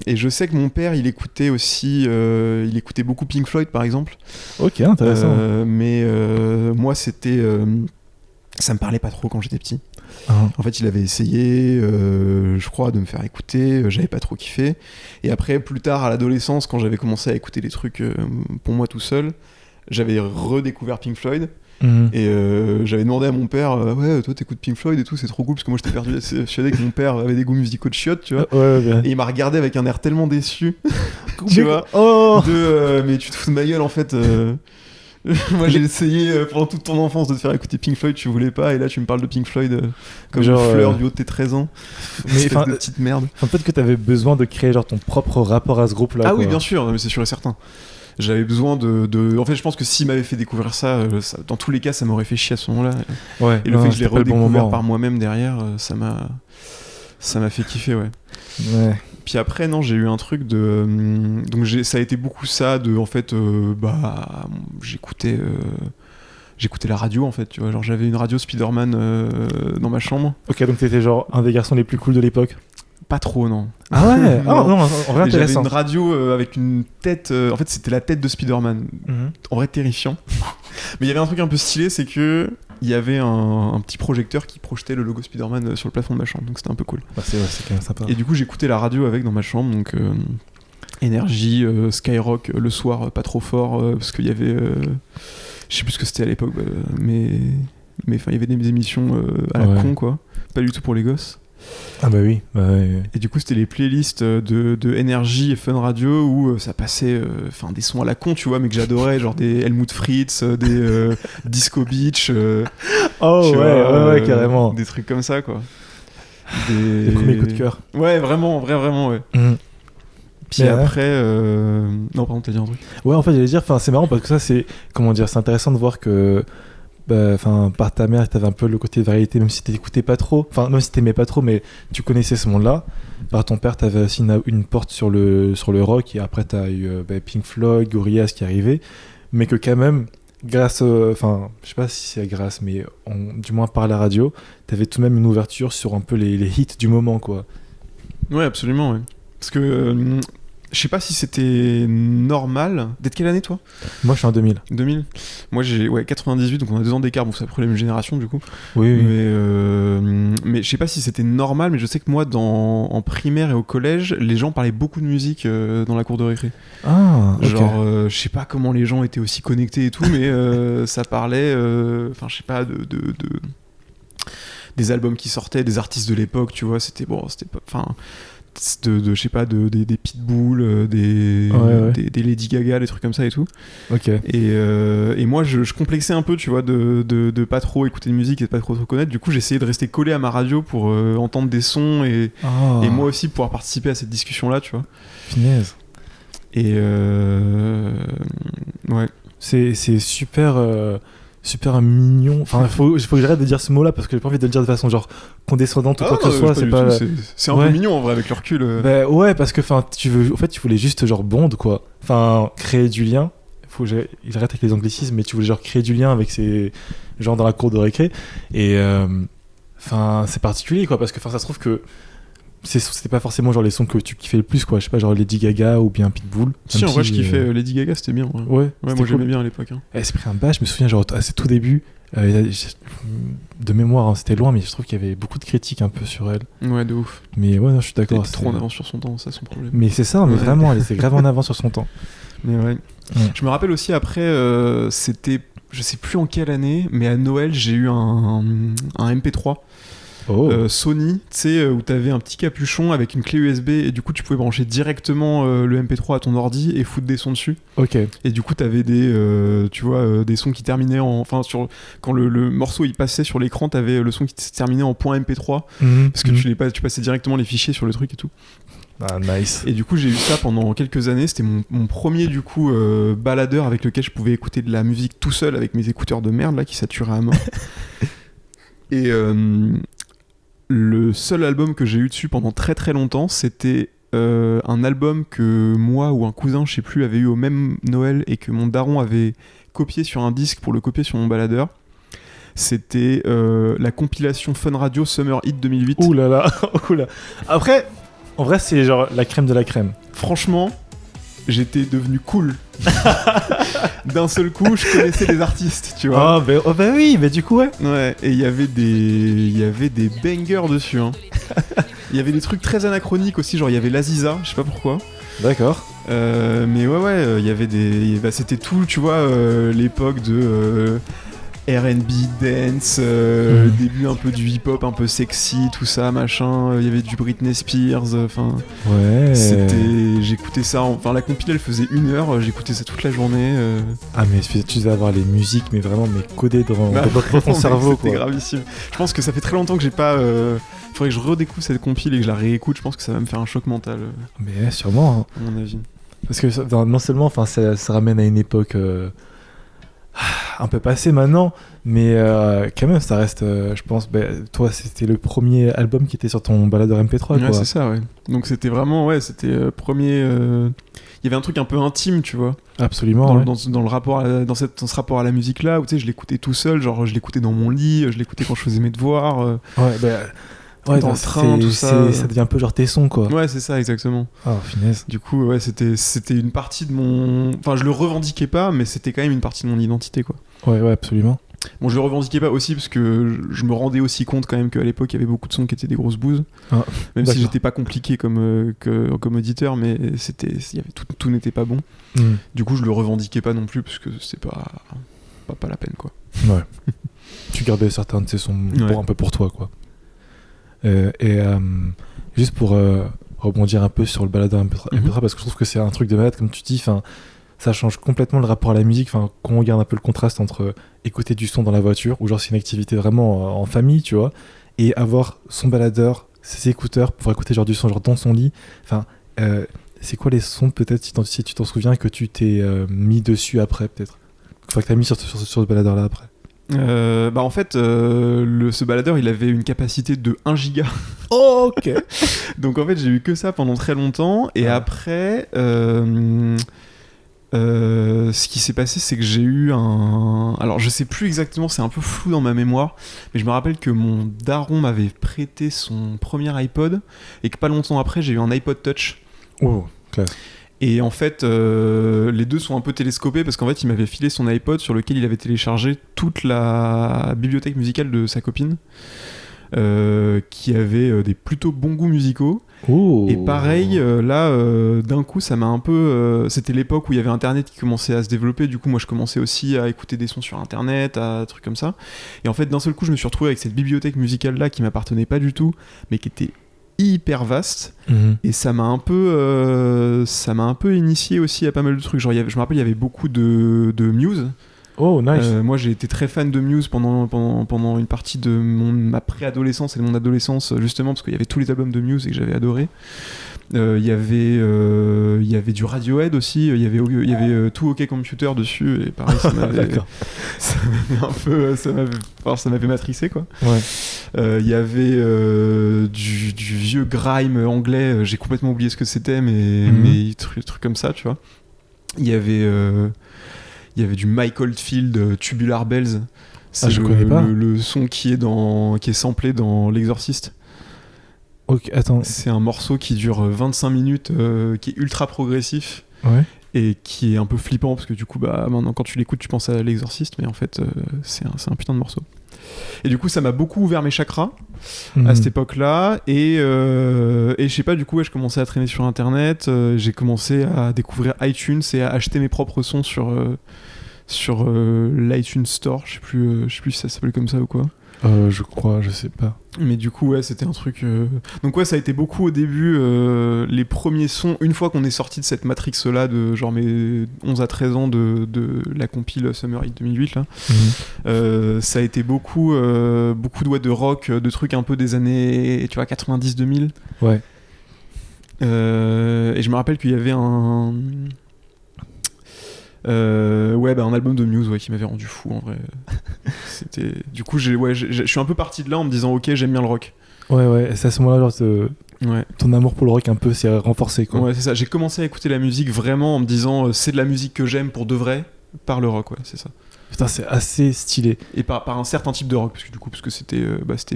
Et je sais que mon père, il écoutait aussi, il écoutait beaucoup Pink Floyd, par exemple. Ok, intéressant. Mais moi, c'était, ça me parlait pas trop quand j'étais petit. En fait, il avait essayé, je crois, de me faire écouter. J'avais pas trop kiffé. Et après, plus tard, à l'adolescence, quand j'avais commencé à écouter des trucs pour moi tout seul, j'avais redécouvert Pink Floyd. Et j'avais demandé à mon père, ouais, toi t'écoutes Pink Floyd et tout, c'est trop cool, parce que moi j'étais persuadé que mon père avait des goûts musicaux de chiottes, tu vois. Ouais. Et il m'a regardé avec un air tellement déçu, tu vois. Oh. Mais tu te fous de ma gueule en fait. Moi j'ai essayé pendant toute ton enfance de te faire écouter Pink Floyd, tu voulais pas, et là tu me parles de Pink Floyd comme genre, une fleur du haut de tes 13 ans. Mais de petite merde. Peut-être que t'avais besoin de créer genre ton propre rapport à ce groupe là. Ah quoi. Oui, bien sûr, mais c'est sûr et certain. J'avais besoin de... En fait, je pense que s'il m'avait fait découvrir ça, dans tous les cas, ça m'aurait fait chier à ce moment-là. Ouais, et le fait que je l'ai redécouvert par moi-même derrière, ça m'a fait kiffer, ouais. Puis après, non, j'ai eu un truc de... Donc ça a été beaucoup ça, de... En fait, j'écoutais la radio, en fait, tu vois. Genre, j'avais une radio Spider-Man dans ma chambre. Ok, donc t'étais genre un des garçons les plus cool de l'époque. Pas trop, non. Ah ouais. Non, en vrai intéressant. J'avais une radio avec une tête... en fait, c'était la tête de Spider-Man. En vrai, terrifiant. Mais il y avait un truc un peu stylé, c'est que il y avait un petit projecteur qui projetait le logo Spider-Man sur le plafond de ma chambre. Donc c'était un peu cool. Bah, c'est quand même sympa. Et du coup, j'écoutais la radio avec dans ma chambre. Donc Énergie, Skyrock, le soir, pas trop fort. Parce qu'il y avait... je sais plus ce que c'était à l'époque. Mais il y avait des émissions à la con, quoi. Pas du tout pour les gosses. Ah bah oui. Et du coup c'était les playlists de Energy et Fun Radio où ça passait des sons à la con, tu vois, mais que j'adorais, genre des Helmut Fritz, des Disco Beach, ouais, carrément, des trucs comme ça, quoi, des premiers coups de cœur. Ouais, vraiment, ouais. Puis après non, pardon, t'as dit un truc. Ouais, en fait j'allais dire, c'est marrant parce que ça c'est, comment dire, c'est intéressant de voir que par ta mère, t'avais un peu le côté de variété, même si t'écoutais pas trop, même si t'aimais pas trop, mais tu connaissais ce monde-là. Par ton père, t'avais aussi une porte sur le rock, et après t'as eu Pink Floyd, Gorillaz qui arrivait, mais que quand même, grâce, je sais pas si c'est grâce, mais du moins par la radio, t'avais tout de même une ouverture sur un peu les hits du moment, quoi. Ouais, absolument, ouais. Parce que... je sais pas si c'était normal. D'être quelle année, toi ? Moi, je suis en 2000. 2000 ? Moi, j'ai 98, donc on a 2 ans d'écart. Bon, c'est à peu près la même génération, du coup. Oui. Mais je sais pas si c'était normal, mais je sais que moi, en primaire et au collège, les gens parlaient beaucoup de musique dans la cour de récré. Ah, okay. Genre, je sais pas comment les gens étaient aussi connectés et tout, mais ça parlait, je sais pas, des albums qui sortaient, des artistes de l'époque, tu vois, c'était pas... je sais pas, des Pitbull, des Lady Gaga, des trucs comme ça et tout. Ok. Et moi, je complexais un peu, tu vois, de pas trop écouter de musique et de pas trop connaître. Du coup, j'essayais de rester collé à ma radio pour entendre des sons et moi aussi pouvoir participer à cette discussion-là, tu vois. Finesse. Et ouais. C'est super... super mignon. Faut que j'arrête de dire ce mot-là parce que j'ai pas envie de le dire de façon genre condescendante ou quoi que ce soit. C'est un peu mignon en vrai avec le recul. Ouais, parce que tu voulais juste genre bond quoi. Créer du lien. Il arrête avec les anglicismes, mais tu voulais genre créer du lien avec ces gens dans la cour de récré. Et c'est particulier quoi parce que ça se trouve que c'était pas forcément genre les sons que tu kiffais le plus quoi, je sais pas, genre Lady Gaga ou bien Pitbull. Si en vrai je kiffais Lady Gaga, c'était bien. Ouais, moi j'aimais bien à l'époque. Elle s'est pris un bâche, je me souviens genre à ses tout débuts, de mémoire c'était loin, mais je trouve qu'il y avait beaucoup de critiques un peu sur elle. Ouais, de ouf. Mais ouais, non, je suis d'accord. Elle était trop en avance sur son temps, ça son problème. Mais c'est ça, mais vraiment elle était grave en avance sur son temps. Mais ouais. Je me rappelle aussi après, c'était, je sais plus en quelle année, mais à Noël j'ai eu un MP3 Sony, tu sais, où t'avais un petit capuchon avec une clé USB et du coup tu pouvais brancher directement le MP3 à ton ordi et foutre des sons dessus. Ok. Et du coup t'avais des, des sons qui terminaient quand le morceau il passait sur l'écran, t'avais le son qui se terminait en .mp3 parce que tu passais directement les fichiers sur le truc et tout. Ah, nice. Et du coup j'ai eu ça pendant quelques années, c'était mon premier du coup baladeur avec lequel je pouvais écouter de la musique tout seul avec mes écouteurs de merde là qui saturaient à mort. Et le seul album que j'ai eu dessus pendant très très longtemps, c'était un album que moi ou un cousin, je sais plus, avait eu au même Noël et que mon daron avait copié sur un disque pour le copier sur mon baladeur. C'était la compilation Fun Radio Summer Hit 2008. Ouh là là, oula. Après, en vrai, c'est genre la crème de la crème. Franchement, j'étais devenu cool. D'un seul coup, je connaissais les artistes, tu vois. Bah oui, mais du coup, ouais. Ouais, et il y avait des bangers dessus. Hein. Il y avait des trucs très anachroniques aussi, genre il y avait l'Aziza, je sais pas pourquoi. D'accord. Mais ouais, il y avait c'était tout, tu vois, l'époque de R&B, dance, le début un peu du hip-hop, un peu sexy, tout ça, machin. Il y avait du Britney Spears, enfin. Ouais. J'écoutais ça, la compile elle faisait 1 heure, j'écoutais ça toute la journée. Ah mais tu devais avoir les musiques, mais vraiment codées dans ton cerveau, quoi. C'était gravissime. Je pense que ça fait très longtemps que j'ai pas. Faudrait que je redécouvre cette compile et que je la réécoute. Je pense que ça va me faire un choc mental. Mais sûrement. Hein. À mon avis. Parce que non seulement, ça ramène à une époque. Un peu passé maintenant, mais quand même ça reste, je pense, toi c'était le premier album qui était sur ton baladeur MP3 ouais, c'est ça, ouais. Donc c'était vraiment, c'était premier, il y avait un truc un peu intime, tu vois. Absolument, dans le rapport dans ce rapport à la musique là, où tu sais, je l'écoutais tout seul, genre je l'écoutais dans mon lit, je l'écoutais quand je faisais mes devoirs. Dans le train, tout ça. Ça devient un peu genre tes sons, quoi. Ouais, c'est ça, exactement. Ah, finesse. Du coup, ouais, c'était une partie de mon... Enfin, je le revendiquais pas, mais c'était quand même une partie de mon identité, quoi. Ouais, absolument. Bon, je le revendiquais pas aussi parce que je me rendais aussi compte quand même qu'à l'époque, il y avait beaucoup de sons qui étaient des grosses bouses. Ah, même si j'étais pas compliqué comme auditeur, mais tout n'était pas bon. Du coup, je le revendiquais pas non plus parce que c'est pas la peine, quoi. Ouais. Tu gardais certains de ces sons un peu pour toi, quoi. Juste pour rebondir un peu sur le baladeur MP3, parce que je trouve que c'est un truc de malade, comme tu dis, ça change complètement le rapport à la musique, quand on regarde un peu le contraste entre écouter du son dans la voiture, ou genre c'est une activité vraiment en famille, tu vois, et avoir son baladeur, ses écouteurs, pour écouter genre du son genre dans son lit, c'est quoi les sons peut-être, si tu t'en souviens, que tu t'es mis dessus après, peut-être, que t'as mis sur ce baladeur là après? En fait, ce baladeur il avait une capacité de 1 giga. Oh, ok. Donc en fait j'ai eu que ça pendant très longtemps et après ce qui s'est passé c'est que j'ai eu alors je sais plus exactement, c'est un peu flou dans ma mémoire, mais je me rappelle que mon daron m'avait prêté son premier iPod et que pas longtemps après j'ai eu un iPod Touch. Oh, classe. Et en fait, les deux sont un peu télescopés parce qu'en fait, il m'avait filé son iPod sur lequel il avait téléchargé toute la bibliothèque musicale de sa copine, qui avait des plutôt bons goûts musicaux. Oh. Et pareil, d'un coup, ça m'a un peu... c'était l'époque où il y avait Internet qui commençait à se développer. Du coup, moi, je commençais aussi à écouter des sons sur Internet, à trucs comme ça. Et en fait, d'un seul coup, je me suis retrouvé avec cette bibliothèque musicale-là qui m'appartenait pas du tout, mais qui était hyper vaste, et ça m'a un peu initié aussi à pas mal de trucs. Genre, je me rappelle, il y avait beaucoup de Muse. Oh, nice. Moi, j'ai été très fan de Muse pendant une partie de ma préadolescence et de mon adolescence, justement parce qu'il y avait tous les albums de Muse et que j'avais adoré. Il y avait du Radiohead aussi, il y avait Tout OK Computer dessus, et pareil, ça m'avait matrixé, quoi. Ouais. Il y avait du vieux grime anglais, j'ai complètement oublié ce que c'était, mais trucs comme ça, tu vois. Il y avait du Mike Oldfield, Tubular Bells. C'est je connais pas. Le son qui est samplé dans L'Exorciste. Ok, attends. C'est un morceau qui dure 25 minutes, qui est ultra progressif. Ouais. Et qui est un peu flippant parce que du coup, maintenant quand tu l'écoutes, tu penses à L'Exorciste, mais en fait, c'est un putain de morceau. Et du coup, ça m'a beaucoup ouvert mes chakras à cette époque-là. Et je sais pas, du coup, je commençais à traîner sur Internet. J'ai commencé à découvrir iTunes et à acheter mes propres sons sur l'iTunes Store. Je sais plus si ça s'appelle comme ça ou quoi. Je crois, je sais pas. Mais du coup, ouais, c'était un truc... Donc ouais, ça a été beaucoup au début, les premiers sons, une fois qu'on est sorti de cette Matrix-là, de genre mes 11 à 13 ans de la compile Summer Hit 2008, là, ça a été beaucoup de rock, de trucs un peu des années, tu vois, 90-2000. Ouais. Et je me rappelle qu'il y avait un album de Muse qui m'avait rendu fou en vrai. C'était... Du coup, je suis un peu parti de là en me disant ok, j'aime bien le rock. Ouais, et c'est à ce moment-là, genre, ton amour pour le rock un peu s'est renforcé, quoi. Ouais, c'est ça. J'ai commencé à écouter la musique vraiment en me disant c'est de la musique que j'aime pour de vrai, par le rock, ouais, c'est ça. Putain, c'est assez stylé. Et par un certain type de rock, parce que c'était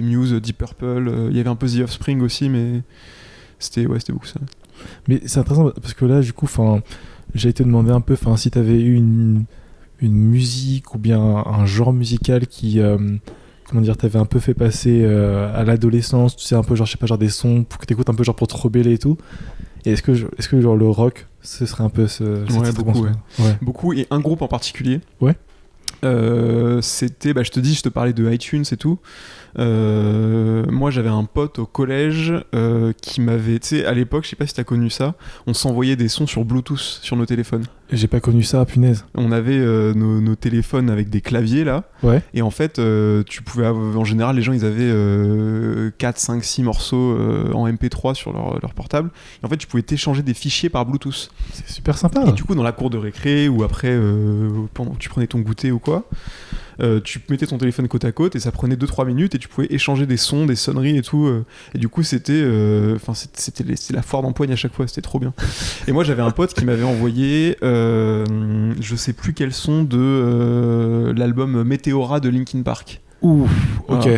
Muse, Deep Purple, il y avait un peu The Offspring aussi, mais c'était beaucoup ça. Mais c'est intéressant parce que là, du coup, j'ai été demander un peu si t'avais eu une musique ou bien un genre musical qui, t'avait un peu fait passer à l'adolescence, tu sais, un peu genre, je sais pas, genre des sons pour que t'écoutes un peu genre pour te rebeller et tout. Et est-ce que genre le rock, ce serait un peu beaucoup, beaucoup, et un groupe en particulier. Ouais. C'était, je te parlais de iTunes et tout. Moi j'avais un pote au collège qui m'avait, tu sais, à l'époque, je sais pas si t'as connu ça, on s'envoyait des sons sur Bluetooth sur nos téléphones. J'ai pas connu ça, punaise. On avait nos téléphones avec des claviers là, et en fait tu pouvais en général les gens ils avaient 4, 5, 6 morceaux en MP3 sur leur portable, et en fait tu pouvais t'échanger des fichiers par Bluetooth. C'est super sympa. Et du coup dans la cour de récré ou après pendant que tu prenais ton goûter ou quoi, tu mettais ton téléphone côte à côte et ça prenait 2-3 minutes et tu pouvais échanger des sons, des sonneries et tout, et du coup c'était la foire d'empoigne à chaque fois, c'était trop bien. Et moi j'avais un pote qui m'avait envoyé je sais plus quel son de l'album Meteora de Linkin Park. Ouh, ok.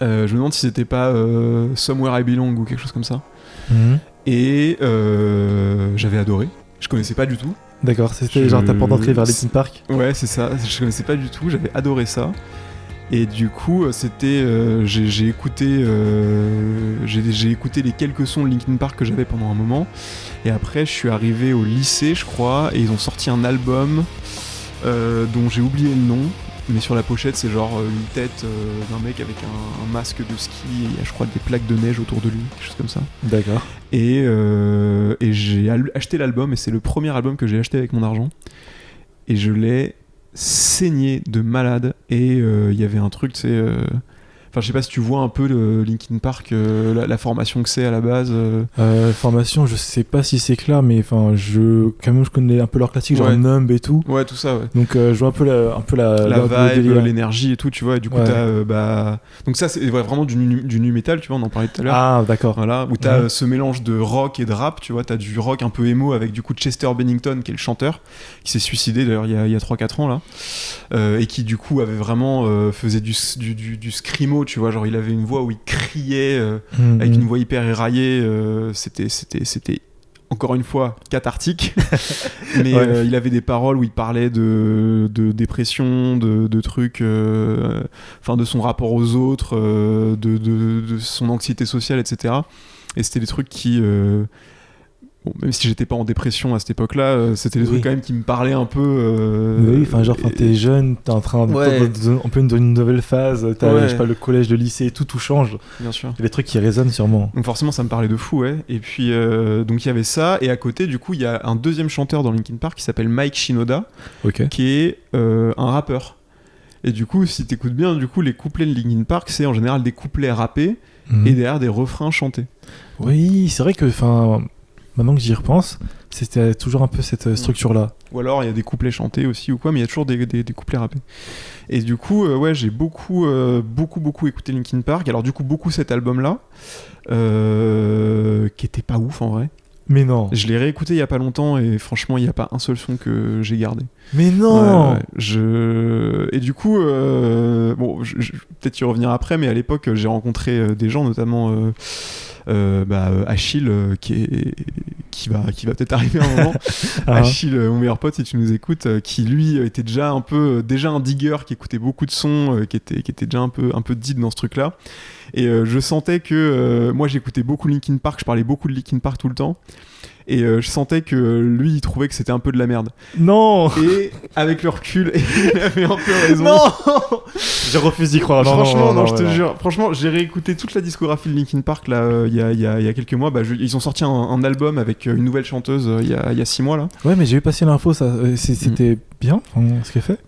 Voilà. Je me demande si c'était pas Somewhere I Belong ou quelque chose comme ça. Et j'avais adoré, je connaissais pas du tout. D'accord, c'était genre ta porte d'entrée vers Linkin Park. Ouais, c'est ça, je connaissais pas du tout, j'avais adoré ça. Et du coup, c'était, j'ai écouté les quelques sons de Linkin Park que j'avais pendant un moment. Et après, je suis arrivé au lycée, je crois, et ils ont sorti un album dont j'ai oublié le nom. Mais sur la pochette, c'est genre une tête d'un mec avec un masque de ski, et il y a, je crois, des plaques de neige autour de lui, quelque chose comme ça. D'accord. Et j'ai acheté l'album, et c'est le premier album que j'ai acheté avec mon argent. Et je l'ai saigné de malade, et il y avait un truc, tu sais... Enfin, je sais pas si tu vois un peu le Linkin Park, la formation que c'est à la base. Formation, je sais pas si c'est clair, mais je connais un peu leur classique, genre Numb et tout. Ouais, tout ça, ouais. Donc je vois un peu la vibe, l'énergie et tout, tu vois. Et du coup, t'as donc ça, c'est vraiment du nu metal, tu vois, on en parlait tout à l'heure. Ah, d'accord. Voilà, où t'as ce mélange de rock et de rap, tu vois. T'as du rock un peu émo avec du coup Chester Bennington, qui est le chanteur, qui s'est suicidé d'ailleurs il y a 3-4 ans là, et qui du coup avait vraiment faisait du screamo. Tu vois, genre il avait une voix où il criait avec une voix hyper éraillée, c'était encore une fois cathartique. Mais il avait des paroles où il parlait de dépression, de trucs, de son rapport aux autres, de son anxiété sociale, etc. Et c'était des trucs qui même si j'étais pas en dépression à cette époque-là, c'était des trucs quand même qui me parlaient un peu. Oui, t'es jeune, t'es en train un peu d'une nouvelle phase, je sais pas, le collège, le lycée, tout change. Bien sûr. Il y a des trucs qui résonnent sûrement. Donc forcément, ça me parlait de fou, ouais. Et puis, donc il y avait ça, et à côté, du coup, il y a un deuxième chanteur dans Linkin Park qui s'appelle Mike Shinoda, qui est un rappeur. Et du coup, si t'écoutes bien, du coup, les couplets de Linkin Park, c'est en général des couplets rappés et derrière des refrains chantés. Oui, c'est vrai que, maintenant que j'y repense, c'était toujours un peu cette structure-là. Ou alors il y a des couplets chantés aussi ou quoi, mais il y a toujours des couplets rappés. Et du coup, j'ai beaucoup écouté Linkin Park. Alors du coup, beaucoup cet album-là, qui était pas ouf en vrai. Mais non. Je l'ai réécouté il y a pas longtemps et franchement, il y a pas un seul son que j'ai gardé. Mais non. Et du coup, peut-être y revenir après, mais à l'époque, j'ai rencontré des gens, notamment Achille, qui va peut-être arriver un moment. Achille, mon meilleur pote, si tu nous écoutes, qui lui était déjà un digger, qui écoutait beaucoup de sons, qui était déjà un peu deep dans ce truc-là. Et je sentais que moi j'écoutais beaucoup Linkin Park, je parlais beaucoup de Linkin Park tout le temps. Et je sentais que lui il trouvait que c'était un peu de la merde. Non. Et avec le recul, il avait un peu raison. Non. Je refuse d'y croire. Franchement, non, je te jure. Franchement, j'ai réécouté toute la discographie de Linkin Park là, il y a quelques mois. Ils ont sorti un album avec une nouvelle chanteuse il y a 6 mois là. Ouais, mais j'ai vu passer l'info, ça. C'était bien, ce qu'elle fait.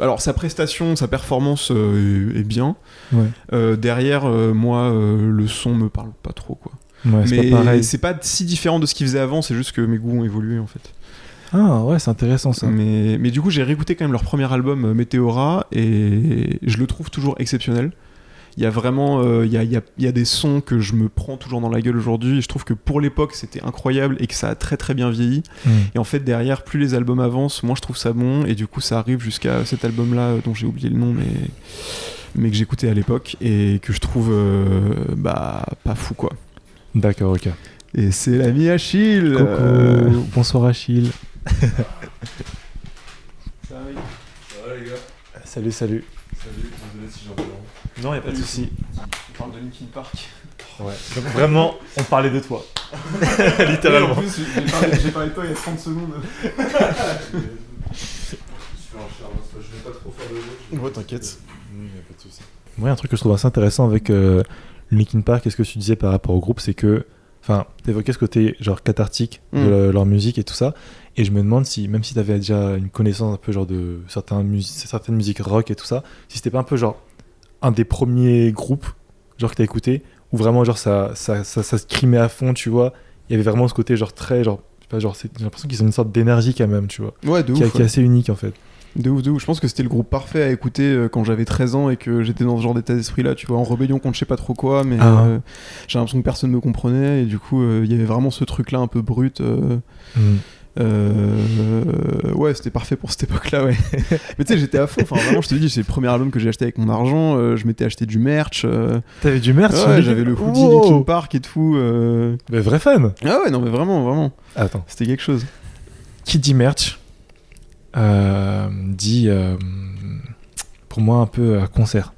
Alors sa prestation, sa performance est bien. Ouais. Derrière, moi, le son me parle pas trop quoi. Ouais, mais c'est pas si différent de ce qu'il faisait avant, c'est juste que mes goûts ont évolué en fait. Ah ouais, c'est intéressant ça. Mais du coup, j'ai réécouté quand même leur premier album Meteora et je le trouve toujours exceptionnel. Il y a vraiment il y a des sons que je me prends toujours dans la gueule aujourd'hui et je trouve que pour l'époque c'était incroyable et que ça a très très bien vieilli. Et en fait derrière, plus les albums avancent, moi je trouve ça bon et du coup ça arrive jusqu'à cet album là dont j'ai oublié le nom mais que j'écoutais à l'époque et que je trouve pas fou quoi. D'accord, ok. Et c'est l'ami Achille. Coucou, bonsoir Achille. Ça va les gars. Salut. Salut, désolé si j'en parle. Non, y a pas de souci. On parle de Linkin Park. Ouais. Donc vraiment, on parlait de toi. Littéralement. Oui, en plus, j'ai parlé de toi il y a 30 secondes. Je vais pas trop faire de jeu. Ouais, t'inquiète. Y a pas de soucis. Moi, un truc que je trouve assez intéressant avec Linkin Park et ce que tu disais par rapport au groupe, c'est que, enfin, t'évoquais ce côté genre cathartique de leur musique et tout ça, et je me demande si, même si t'avais déjà une connaissance un peu genre de certaines musiques rock et tout ça, si c'était pas un peu genre un des premiers groupes genre que t'as écouté, où vraiment genre ça se crimait à fond, tu vois, il y avait vraiment ce côté genre très genre, je sais pas, genre j'ai l'impression qu'ils ont une sorte d'énergie quand même, tu vois, ouais, de ouf, qui est assez unique en fait. De ouf. Je pense que c'était le groupe parfait à écouter quand j'avais 13 ans et que j'étais dans ce genre d'état d'esprit là, tu vois, en rébellion contre je sais pas trop quoi, mais j'ai l'impression que personne me comprenait et du coup il y avait vraiment ce truc là un peu brut. Ouais, c'était parfait pour cette époque là, ouais. Mais tu sais, j'étais à fond, enfin vraiment, je te dis, c'est le premier album que j'ai acheté avec mon argent, je m'étais acheté du merch. T'avais du merch? Ouais, j'avais le hoodie Linkin Park et tout. Mais vrai fan. Ah ouais, non mais vraiment. Attends. C'était quelque chose. Qui dit merch dit pour moi un peu concert.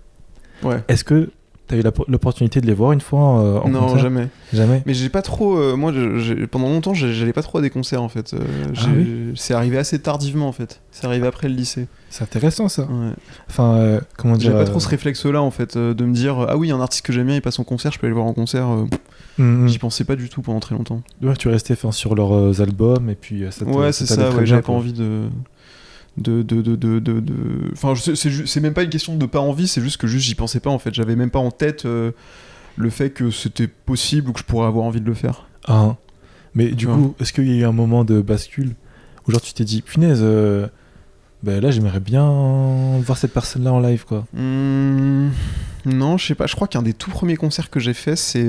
Ouais. Est-ce que t'as eu l'opportunité de les voir une fois en concert? Non, jamais. Jamais. Mais j'ai pas trop. Moi, pendant longtemps, j'allais pas trop à des concerts en fait. Oui. C'est arrivé assez tardivement en fait. C'est arrivé après le lycée. C'est intéressant ça. Ouais. Enfin, comment dire. J'ai pas trop ce réflexe-là en fait, de me dire ah oui, un artiste que j'aime bien, il passe en concert, je peux aller le voir en concert. J'y pensais pas du tout pendant très longtemps. Ouais, tu restais sur leurs albums et puis ça. Ouais, c'est ça. Ouais, j'avais pas envie de. Enfin, c'est même pas une question de pas envie, c'est juste que j'y pensais pas en fait. J'avais même pas en tête le fait que c'était possible ou que je pourrais avoir envie de le faire. Ah. Mais du coup, est-ce qu'il y a eu un moment de bascule où genre tu t'es dit punaise, là j'aimerais bien voir cette personne-là en live quoi? Non, je sais pas. Je crois qu'un des tout premiers concerts que j'ai fait, c'est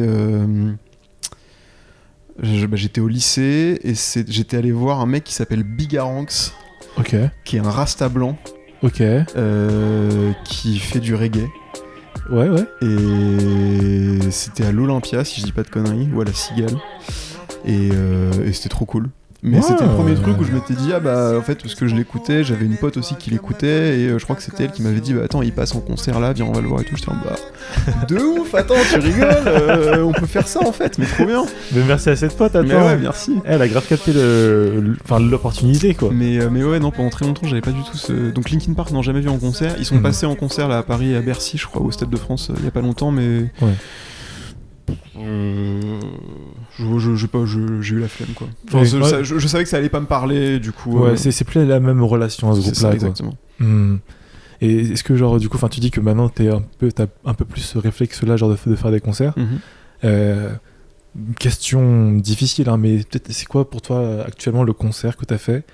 j'étais au lycée et j'étais allé voir un mec qui s'appelle Bigaranx. Ok. Qui est un rasta blanc. Ok. Qui fait du reggae. Ouais. Et c'était à l'Olympia, si je dis pas de conneries, ou à la Cigale. Et c'était trop cool. Mais c'était le premier truc où je m'étais dit, en fait, parce que je l'écoutais, j'avais une pote aussi qui l'écoutait, et je crois que c'était elle qui m'avait dit, attends, il passe en concert là, viens, on va le voir et tout. J'étais en de ouf, attends, tu rigoles, on peut faire ça en fait, mais trop bien. Mais merci à cette pote, attends. Mais ouais, merci. Elle a grave capté l'opportunité quoi. Mais ouais, non, pendant très longtemps, j'avais pas du tout ce. Donc Linkin Park, non, jamais vu en concert. Ils sont passés en concert là à Paris et à Bercy, je crois, au Stade de France, il y a pas longtemps, mais. Ouais. J'ai eu la flemme quoi. Enfin, je savais que ça allait pas me parler, du coup. Ouais, c'est plus la même relation à ce groupe-là. Exactement. Et est-ce que genre du coup, tu dis que maintenant t'as un peu plus ce réflexe-là, genre de faire des concerts. Question difficile, hein, mais peut-être c'est quoi pour toi actuellement le concert que t'as fait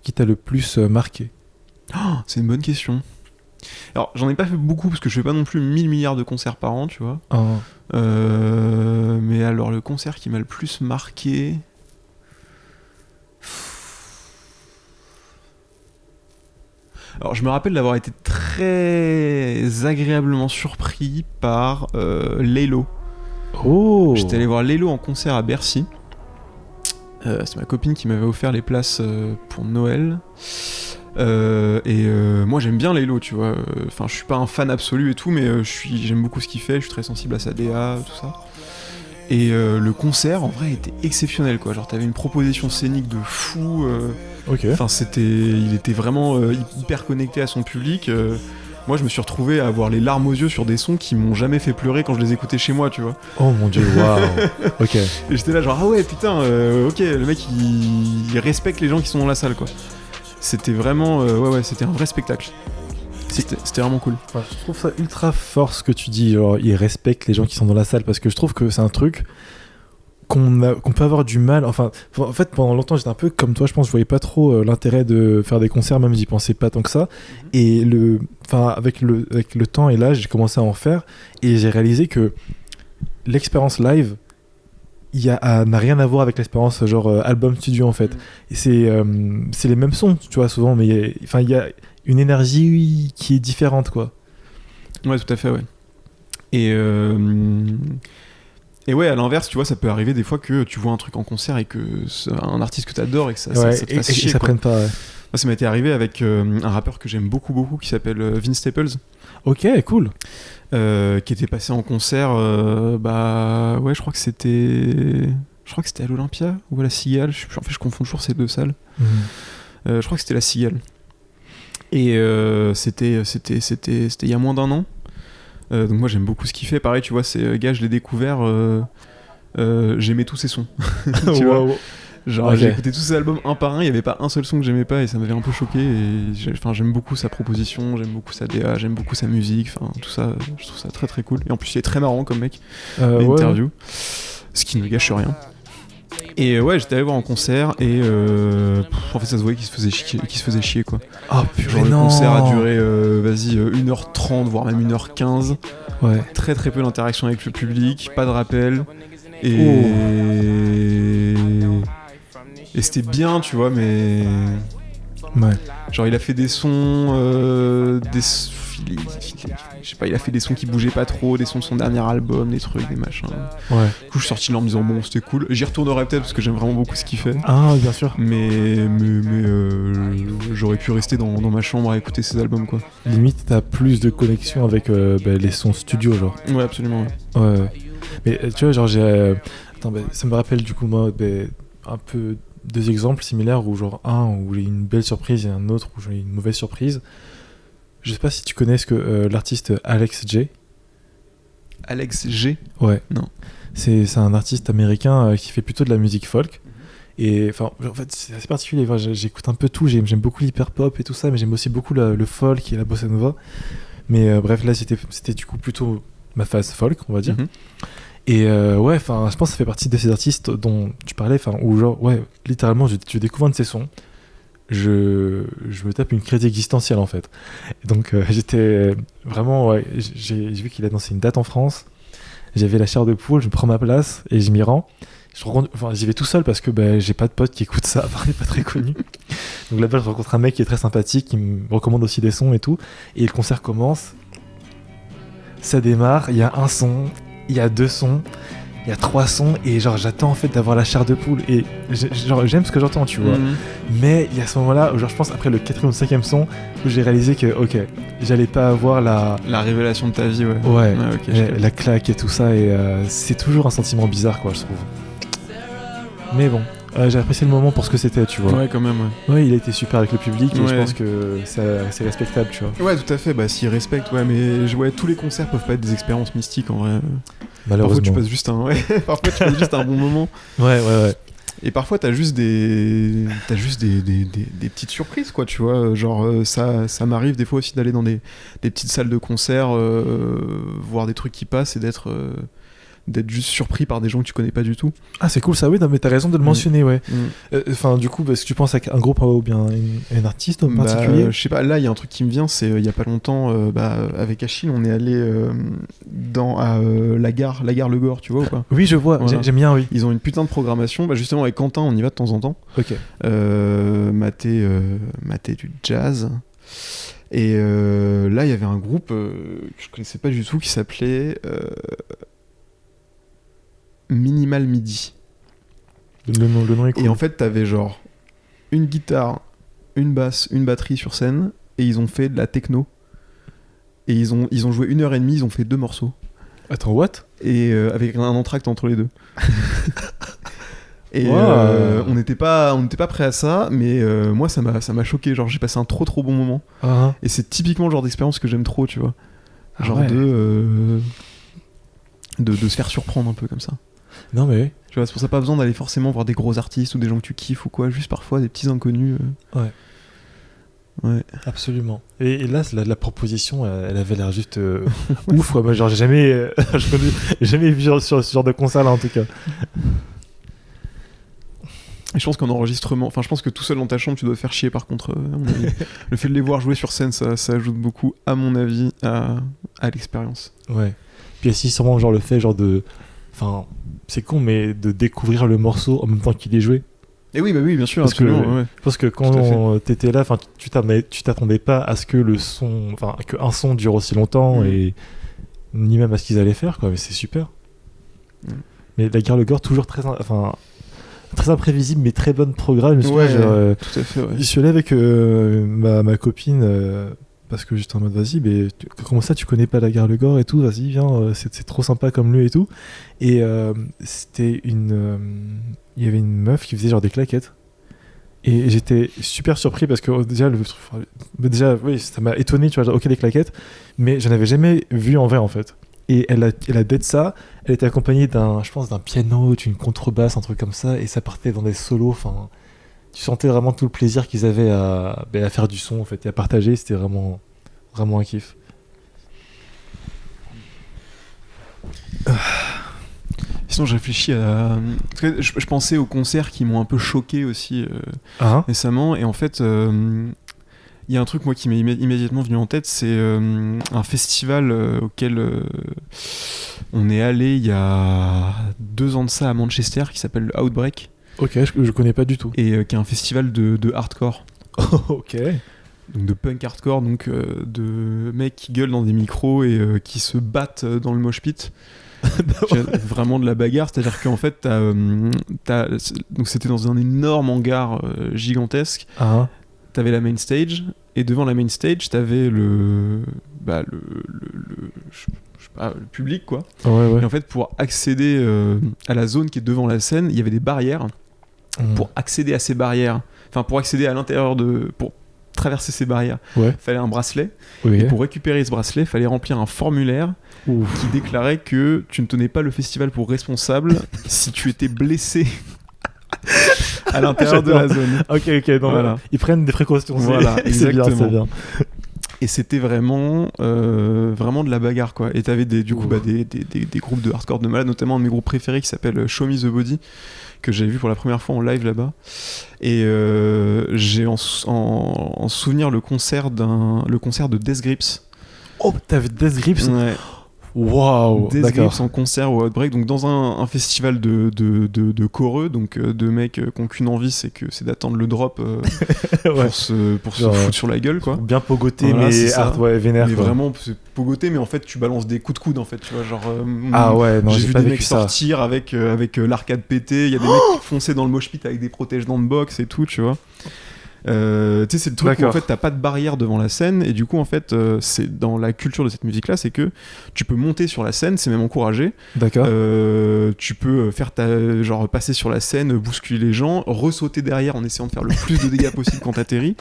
qui t'a le plus marqué? C'est une bonne question. Alors, j'en ai pas fait beaucoup parce que je fais pas non plus 1000 milliards de concerts par an, tu vois. Mais alors, le concert qui m'a le plus marqué. Alors, je me rappelle d'avoir été très agréablement surpris par Laylo. Oh. J'étais allé voir Laylo en concert à Bercy. C'est ma copine qui m'avait offert les places pour Noël. Moi j'aime bien Laylo, tu vois. Enfin, je suis pas un fan absolu et tout, mais j'aime beaucoup ce qu'il fait. Je suis très sensible à sa DA, tout ça. Et le concert en vrai était exceptionnel, quoi. Genre t'avais une proposition scénique de fou. Ok. Enfin, il était vraiment hyper connecté à son public. Moi, je me suis retrouvé à avoir les larmes aux yeux sur des sons qui m'ont jamais fait pleurer quand je les écoutais chez moi, tu vois. Oh mon dieu, waouh. Ok. Et j'étais là genre, ah ouais, putain, ok, le mec, il respecte les gens qui sont dans la salle, quoi. C'était vraiment, ouais, c'était un vrai spectacle. C'était vraiment cool. Enfin, je trouve ça ultra fort ce que tu dis, genre il respecte les gens qui sont dans la salle, parce que je trouve que c'est un truc qu'on peut avoir du mal. Enfin, en fait, pendant longtemps, j'étais un peu comme toi, je pense, je voyais pas trop l'intérêt de faire des concerts, même j'y pensais pas tant que ça. Et avec le temps et l'âge, j'ai commencé à en faire, et j'ai réalisé que l'expérience live n'a rien à voir avec l'expérience genre album studio en fait. Et c'est les mêmes sons, tu vois, souvent, mais il y a une énergie qui est différente, quoi. Ouais, tout à fait, ouais. Et ouais, à l'inverse, tu vois, ça peut arriver des fois que tu vois un truc en concert et que c'est un artiste que t'adores et que ça te fasse chier, et ça quoi. prenne pas. Ouais. Moi, ça m'était arrivé avec un rappeur que j'aime beaucoup, qui s'appelle Vince Staples. Ok, cool. Qui était passé en concert, ouais, je crois que c'était à l'Olympia ou à la Cigale. En fait, je confonds toujours ces deux salles. Je crois que c'était la Cigale. Et c'était il y a moins d'un an. Donc moi j'aime beaucoup ce qu'il fait. Pareil, tu vois, ces gars, je l'ai découvert, j'aimais tous ses sons. Tu vois, genre j'ai écouté tous ses albums un par un, il n'y avait pas un seul son que j'aimais pas et ça m'avait un peu choqué. Et j'aime beaucoup sa proposition, j'aime beaucoup sa DA, j'aime beaucoup sa musique, enfin tout ça, je trouve ça très très cool. Et en plus il est très marrant comme mec, l'interview, ce qui ne gâche rien. Et ouais, j'étais allé voir en concert et en fait ça se voyait qu'il se faisait chier, quoi. Oh purée, genre, le non. concert a duré 1h30 voire même 1h15. Ouais. Très très peu d'interaction avec le public, pas de rappel. Et c'était bien, tu vois, mais ouais. genre il a fait des sons je sais pas, il a fait des sons qui bougeaient pas trop, des sons de son dernier album, des trucs, des machins. Ouais. Du coup, je suis sorti de là en me disant bon, c'était cool. J'y retournerai peut-être parce que j'aime vraiment beaucoup ce qu'il fait. Ah, bien sûr. Mais j'aurais pu rester dans ma chambre à écouter ses albums, quoi. Limite, t'as plus de connexion avec les sons studio, genre. Ouais, absolument. Ouais. Mais tu vois, genre attends, ça me rappelle du coup moi un peu deux exemples similaires où genre un où j'ai une belle surprise et un autre où j'ai une mauvaise surprise. Je sais pas si tu connais l'artiste Alex J. Alex G. Ouais. Non. C'est un artiste américain qui fait plutôt de la musique folk. Et enfin, en fait, c'est assez particulier. Enfin, j'écoute un peu tout. J'aime beaucoup l'hyper pop et tout ça, mais j'aime aussi beaucoup le folk et la bossa nova. Mais bref, là, c'était du coup plutôt ma phase folk, on va dire. Et ouais, enfin, je pense que ça fait partie de ces artistes dont tu parlais, enfin, où genre, ouais, littéralement, je découvre un de ses sons. Je me tape une crise existentielle en fait. Donc j'étais vraiment, ouais, j'ai vu qu'il a dansé une date en France. J'avais la chair de poule, je prends ma place et je m'y rends. J'y vais tout seul parce que j'ai pas de potes qui écoutent ça, il est pas très connu. Donc là-bas je rencontre un mec qui est très sympathique, qui me recommande aussi des sons et tout. Et le concert commence, ça démarre, il y a un son, il y a deux sons, il y a trois sons et genre j'attends en fait d'avoir la chair de poule et genre j'aime ce que j'entends, tu vois. Mais il y a ce moment-là où genre je pense après le 4e ou 5e son où j'ai réalisé que ok, j'allais pas avoir la révélation de ta vie, ouais. Ouais, okay, la claque et tout ça et c'est toujours un sentiment bizarre, quoi, je trouve. Mais bon, j'ai apprécié le moment pour ce que c'était, tu vois. Ouais, quand même, ouais. Ouais, il a été super avec le public et je pense que c'est respectable, tu vois. Ouais, tout à fait, s'il respecte, ouais, mais tous les concerts peuvent pas être des expériences mystiques en vrai. Malheureusement. Parfois tu passes juste un bon moment. Ouais. Et parfois t'as juste des petites surprises, quoi, tu vois. Genre ça m'arrive des fois aussi d'aller dans des petites salles de concert, voir des trucs qui passent et d'être juste surpris par des gens que tu connais pas du tout. Ah, c'est cool ça, oui, non, mais t'as raison de le mentionner, ouais. Enfin, du coup, est-ce que tu penses à un groupe ou bien un artiste en particulier? Je sais pas, là, il y a un truc qui me vient, c'est il y a pas longtemps, avec Achille, on est allé à la gare Le Gore, tu vois ou pas? Oui, je vois, voilà. J'aime bien, oui. Ils ont une putain de programmation, justement, avec Quentin, on y va de temps en temps. Ok. Mater du jazz. Et là, il y avait un groupe que je connaissais pas du tout qui s'appelait Minimal Midi. Le nom est cool. Et en fait, t'avais genre une guitare, une basse, une batterie sur scène, et ils ont fait de la techno. Et ils ont joué 1h30, ils ont fait 2 morceaux. Attends, what? Et avec un entracte entre les deux. Et on n'était pas prêt à ça, mais moi ça m'a choqué, genre j'ai passé un trop bon moment. Et c'est typiquement le genre d'expérience que j'aime trop, tu vois. Genre de se faire surprendre un peu comme ça. Non mais tu vois, c'est pour ça pas besoin d'aller forcément voir des gros artistes ou des gens que tu kiffes ou quoi, juste parfois des petits inconnus. Ouais, absolument. Et là, la proposition, elle avait l'air juste ouf, quoi. Moi, genre, j'ai jamais vu sur ce genre de concert là, en tout cas. Et je pense qu'en enregistrement, enfin, je pense que tout seul dans ta chambre, tu dois te faire chier. Par contre, à mon avis. Le fait de les voir jouer sur scène, ça ajoute beaucoup, à mon avis, à l'expérience. Ouais. Puis aussi, sûrement, genre le fait, genre de, enfin, c'est con, mais de découvrir le morceau en même temps qu'il est joué. Et oui, bah oui, bien sûr, parce absolument. Que, je pense que quand t'étais là, tu t'attendais pas à ce que qu'un son dure aussi longtemps et ni même à ce qu'ils allaient faire, quoi. Mais c'est super. Mais la Gare Le Gore, toujours très imprévisible, mais très bonne programme. Tout à fait. Je suis allé avec ma copine parce que j'étais en mode vas-y, mais comment ça tu connais pas la Gare Le Gore et tout, vas-y viens, c'est trop sympa comme lieu et tout. Et c'était il y avait une meuf qui faisait genre des claquettes et j'étais super surpris parce que déjà oui, ça m'a étonné, tu vois, genre, ok des claquettes, mais j'en avais jamais vu en vrai en fait. Et elle a dead ça, elle était accompagnée d'un piano, d'une contrebasse, un truc comme ça, et ça partait dans des solos, enfin tu sentais vraiment tout le plaisir qu'ils avaient à faire du son en fait et à partager. C'était vraiment un kiff. Sinon je réfléchis à... Parce que je pensais aux concerts qui m'ont un peu choqué aussi récemment, et en fait il y a un truc moi qui m'est immédiatement venu en tête, c'est un festival auquel on est allé il y a 2 ans de ça à Manchester, qui s'appelle Outbreak. Ok, je connais pas du tout. Et qui est un festival de hardcore. Ok. Donc de punk hardcore, donc de mecs qui gueulent dans des micros et qui se battent dans le mosh pit. Vraiment de la bagarre, c'est-à-dire qu'en fait donc c'était dans un énorme hangar gigantesque. T'avais la main stage, et devant la main stage t'avais le public, quoi. Ouais. Et en fait, pour accéder à la zone qui est devant la scène, il y avait des barrières. Pour accéder à ces barrières, enfin pour accéder à l'intérieur pour traverser ces barrières, fallait un bracelet. Et pour récupérer ce bracelet, fallait remplir un formulaire qui déclarait que tu ne tenais pas le festival pour responsable si tu étais blessé à l'intérieur de la zone. Ok, donc voilà. Ils prennent des précautions. Voilà, exactement. C'est bien. Et c'était vraiment de la bagarre, quoi. Et t'avais des groupes de hardcore de malades, notamment un de mes groupes préférés qui s'appelle Show Me The Body, que j'avais vu pour la première fois en live là-bas. Et j'ai en souvenir le concert de Death Grips. Oh, t'avais Death Grips? Ouais. Waouh, Death Grips en concert au Outbreak, donc dans un festival de choreux, donc de mecs qui n'ont qu'une envie, c'est d'attendre le drop pour se foutre sur la gueule, quoi. Bien pogoté, voilà, mais vénère. Mais quoi. Vraiment, c'est pogoté, mais en fait, tu balances des coups de coude, en fait, tu vois, genre. J'ai vu des mecs sortir avec l'arcade pété, il y a des mecs qui fonçaient dans le mosh pit avec des protège-dents de boxe et tout, tu vois. Tu sais, c'est le truc où en fait t'as pas de barrière devant la scène, et du coup en fait c'est dans la culture de cette musique là, c'est que tu peux monter sur la scène, c'est même encouragé. D'accord. Tu peux faire genre passer sur la scène, bousculer les gens, ressauter derrière en essayant de faire le plus de dégâts possible quand t'atterris.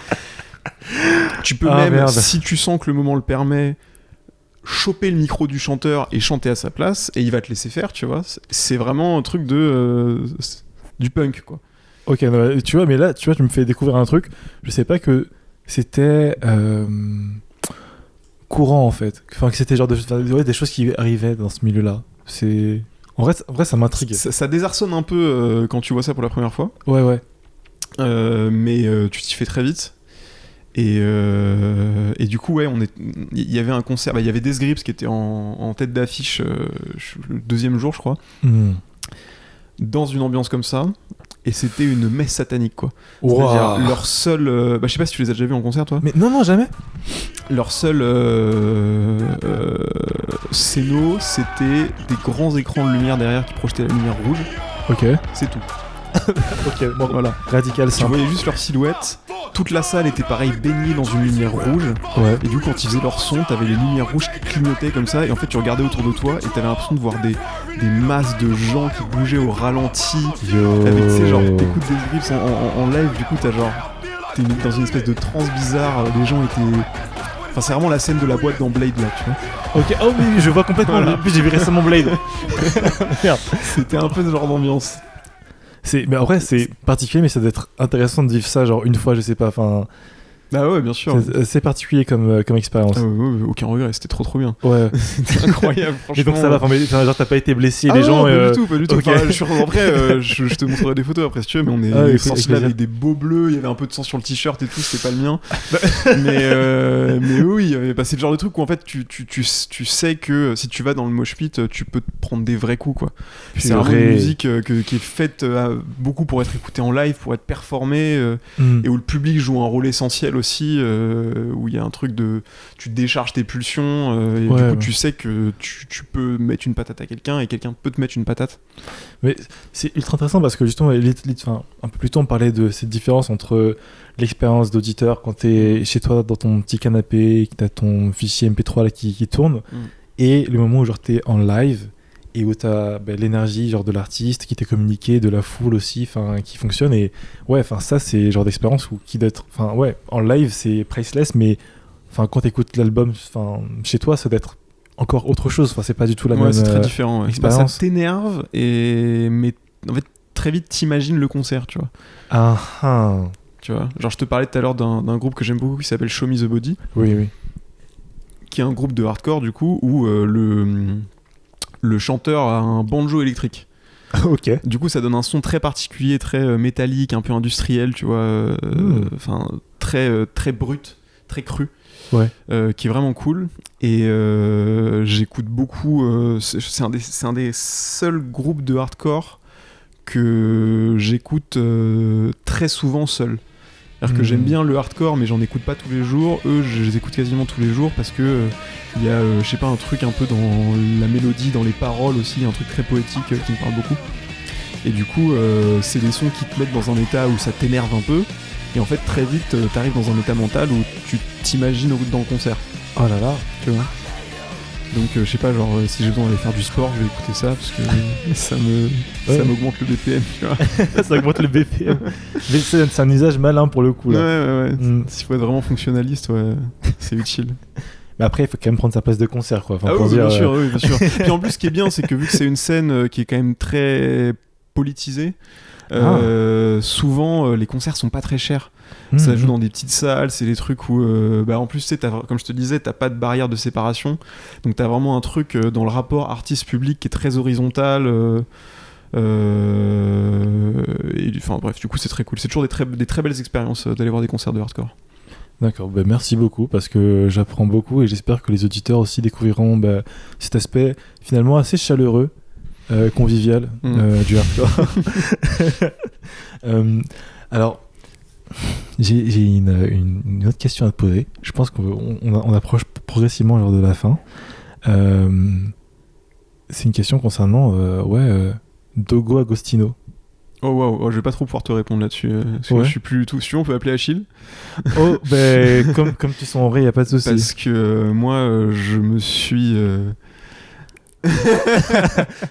Tu peux si tu sens que le moment le permet, choper le micro du chanteur et chanter à sa place, et il va te laisser faire, tu vois. C'est vraiment un truc du punk, quoi. Ok, non, tu vois, mais là, tu me fais découvrir un truc. Je sais pas que c'était courant, en fait. Enfin, que c'était genre des choses qui arrivaient dans ce milieu-là. En vrai, ça m'intrigue. Ça désarçonne un peu quand tu vois ça pour la première fois. Ouais. Mais tu t'y fais très vite. Et du coup, il y avait un concert. Il y avait Death Grips qui était en tête d'affiche le 2e jour, je crois. Dans une ambiance comme ça. Et c'était une messe satanique, quoi. C'est-à-dire leur seul... je sais pas si tu les as déjà vus en concert, toi. Mais non, jamais. Leur seul scéno, c'était des grands écrans de lumière derrière qui projetaient la lumière rouge. Ok. C'est tout. Ok, bon, voilà. Radical, ça. Tu voyais juste leur silhouette, toute la salle était pareil baignée dans une lumière rouge. Ouais. Et du coup, quand ils faisaient leur son, t'avais les lumières rouges qui clignotaient comme ça. Et en fait, tu regardais autour de toi et t'avais l'impression de voir des masses de gens qui bougeaient au ralenti. Avec, tu sais, genre, t'écoutes des riffs en live, du coup, t'es dans une espèce de transe bizarre. Les gens étaient. Enfin, c'est vraiment la scène de la boîte dans Blade, là, tu vois. Ok, oh oui, je vois complètement. Voilà. En plus, j'ai vu récemment Blade. Merde. C'était un peu ce genre d'ambiance. Mais en vrai, c'est particulier, mais ça doit être intéressant de vivre ça, genre une fois, je sais pas. Enfin, Bah ouais, bien sûr. c'est particulier comme expérience. Ah ouais, aucun regret, c'était trop bien. Ouais. C'était incroyable, franchement. Et donc ça va, genre t'as pas été blessé, Ah les non, gens. pas du tout, pas du tout. Okay. Enfin, après, je te montrerai des photos après si tu veux, mais on est sortis là avec des beaux bleus, il y avait un peu de sang sur le t-shirt et tout, c'était pas le mien. mais oui, c'est le genre de truc où en fait tu sais que si tu vas dans le mosh pit, tu peux te prendre des vrais coups, quoi. C'est vraiment une musique qui est faite beaucoup pour être écoutée en live, pour être performée, et où le public joue un rôle essentiel aussi, où il y a un truc de tu décharges tes pulsions et du coup tu sais que tu peux mettre une patate à quelqu'un et quelqu'un peut te mettre une patate. Mais c'est ultra intéressant parce que justement un peu plus tôt on parlait de cette différence entre l'expérience d'auditeur quand t'es chez toi dans ton petit canapé, que t'as ton fichier MP3 là qui tourne, et le moment où genre t'es en live et où t'as l'énergie genre de l'artiste qui t'est communiqué, de la foule aussi, qui fonctionne. Et ouais, ça c'est le genre d'expérience où qui doit être, en live c'est priceless, mais quand t'écoutes l'album chez toi, ça doit être encore autre chose. C'est pas du tout la même c'est très différent, expérience. Ça t'énerve mais en fait très vite t'imagines le concert, tu vois. Tu vois, genre je te parlais tout à l'heure d'un groupe que j'aime beaucoup qui s'appelle Show Me the Body. Oui. Qui est un groupe de hardcore du coup où le chanteur a un banjo électrique. Ok. Du coup, ça donne un son très particulier, très métallique, un peu industriel, tu vois, très brut, très cru, qui est vraiment cool. Et j'écoute beaucoup. C'est un des seuls groupes de hardcore que j'écoute très souvent seul. C'est-à-dire que j'aime bien le hardcore, mais j'en écoute pas tous les jours. Eux, je les écoute quasiment tous les jours parce que il y a, je sais pas, un truc un peu dans la mélodie, dans les paroles aussi, un truc très poétique qui me parle beaucoup. Et du coup, c'est des sons qui te mettent dans un état où ça t'énerve un peu. Et en fait, très vite, t'arrives dans un état mental où tu t'imagines dans le concert. Oh là là, tu vois. Donc je sais pas, genre si j'ai besoin d'aller faire du sport, je vais écouter ça parce que ça m'augmente le BPM, tu vois. Ça augmente le BPM. Mais c'est un usage malin pour le coup là. Ouais. S'il faut être vraiment fonctionnaliste, c'est utile. Mais après, il faut quand même prendre sa place de concert, quoi. Bien sûr. Puis en plus, ce qui est bien, c'est que vu que c'est une scène qui est quand même très politisée, souvent les concerts sont pas très chers. Ça joue dans des petites salles, c'est des trucs où en plus tu sais, comme je te disais, t'as pas de barrière de séparation, donc t'as vraiment un truc dans le rapport artiste-public qui est très horizontal, bref, du coup c'est très cool, c'est toujours des très belles expériences d'aller voir des concerts de hardcore. D'accord, merci beaucoup parce que j'apprends beaucoup et j'espère que les auditeurs aussi découvriront cet aspect finalement assez chaleureux, convivial du hardcore. Alors j'ai une autre question à te poser. Je pense qu'on approche progressivement lors de la fin. C'est une question concernant Dogo Agostino. Oh waouh, je vais pas trop pouvoir te répondre là-dessus. Parce que je suis plus du tout. Si tu veux, on peut appeler Achille. Oh, comme tu sens en vrai, y a pas de souci. Parce que moi, je me suis.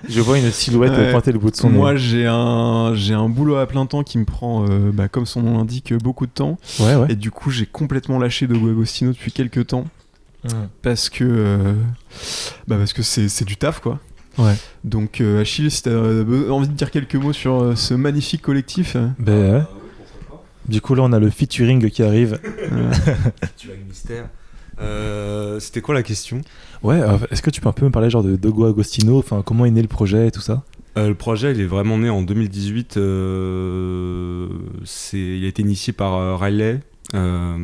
Je vois une silhouette pointer le bout de son nez. Moi, j'ai un boulot à plein temps qui me prend, comme son nom l'indique, beaucoup de temps. Ouais. Et du coup, j'ai complètement lâché Dogo Agostino depuis quelques temps. Parce que c'est du taf, quoi. Ouais. Donc Achille, si t'as envie de dire quelques mots sur ce magnifique collectif. Du coup là on a le featuring qui arrive. Tu as le mystère. C'était quoi la question ? Ouais, est-ce que tu peux un peu me parler genre de Dogo Agostino, comment est né le projet et tout ça ? Le projet il est vraiment né en 2018. Il a été initié par Riley, un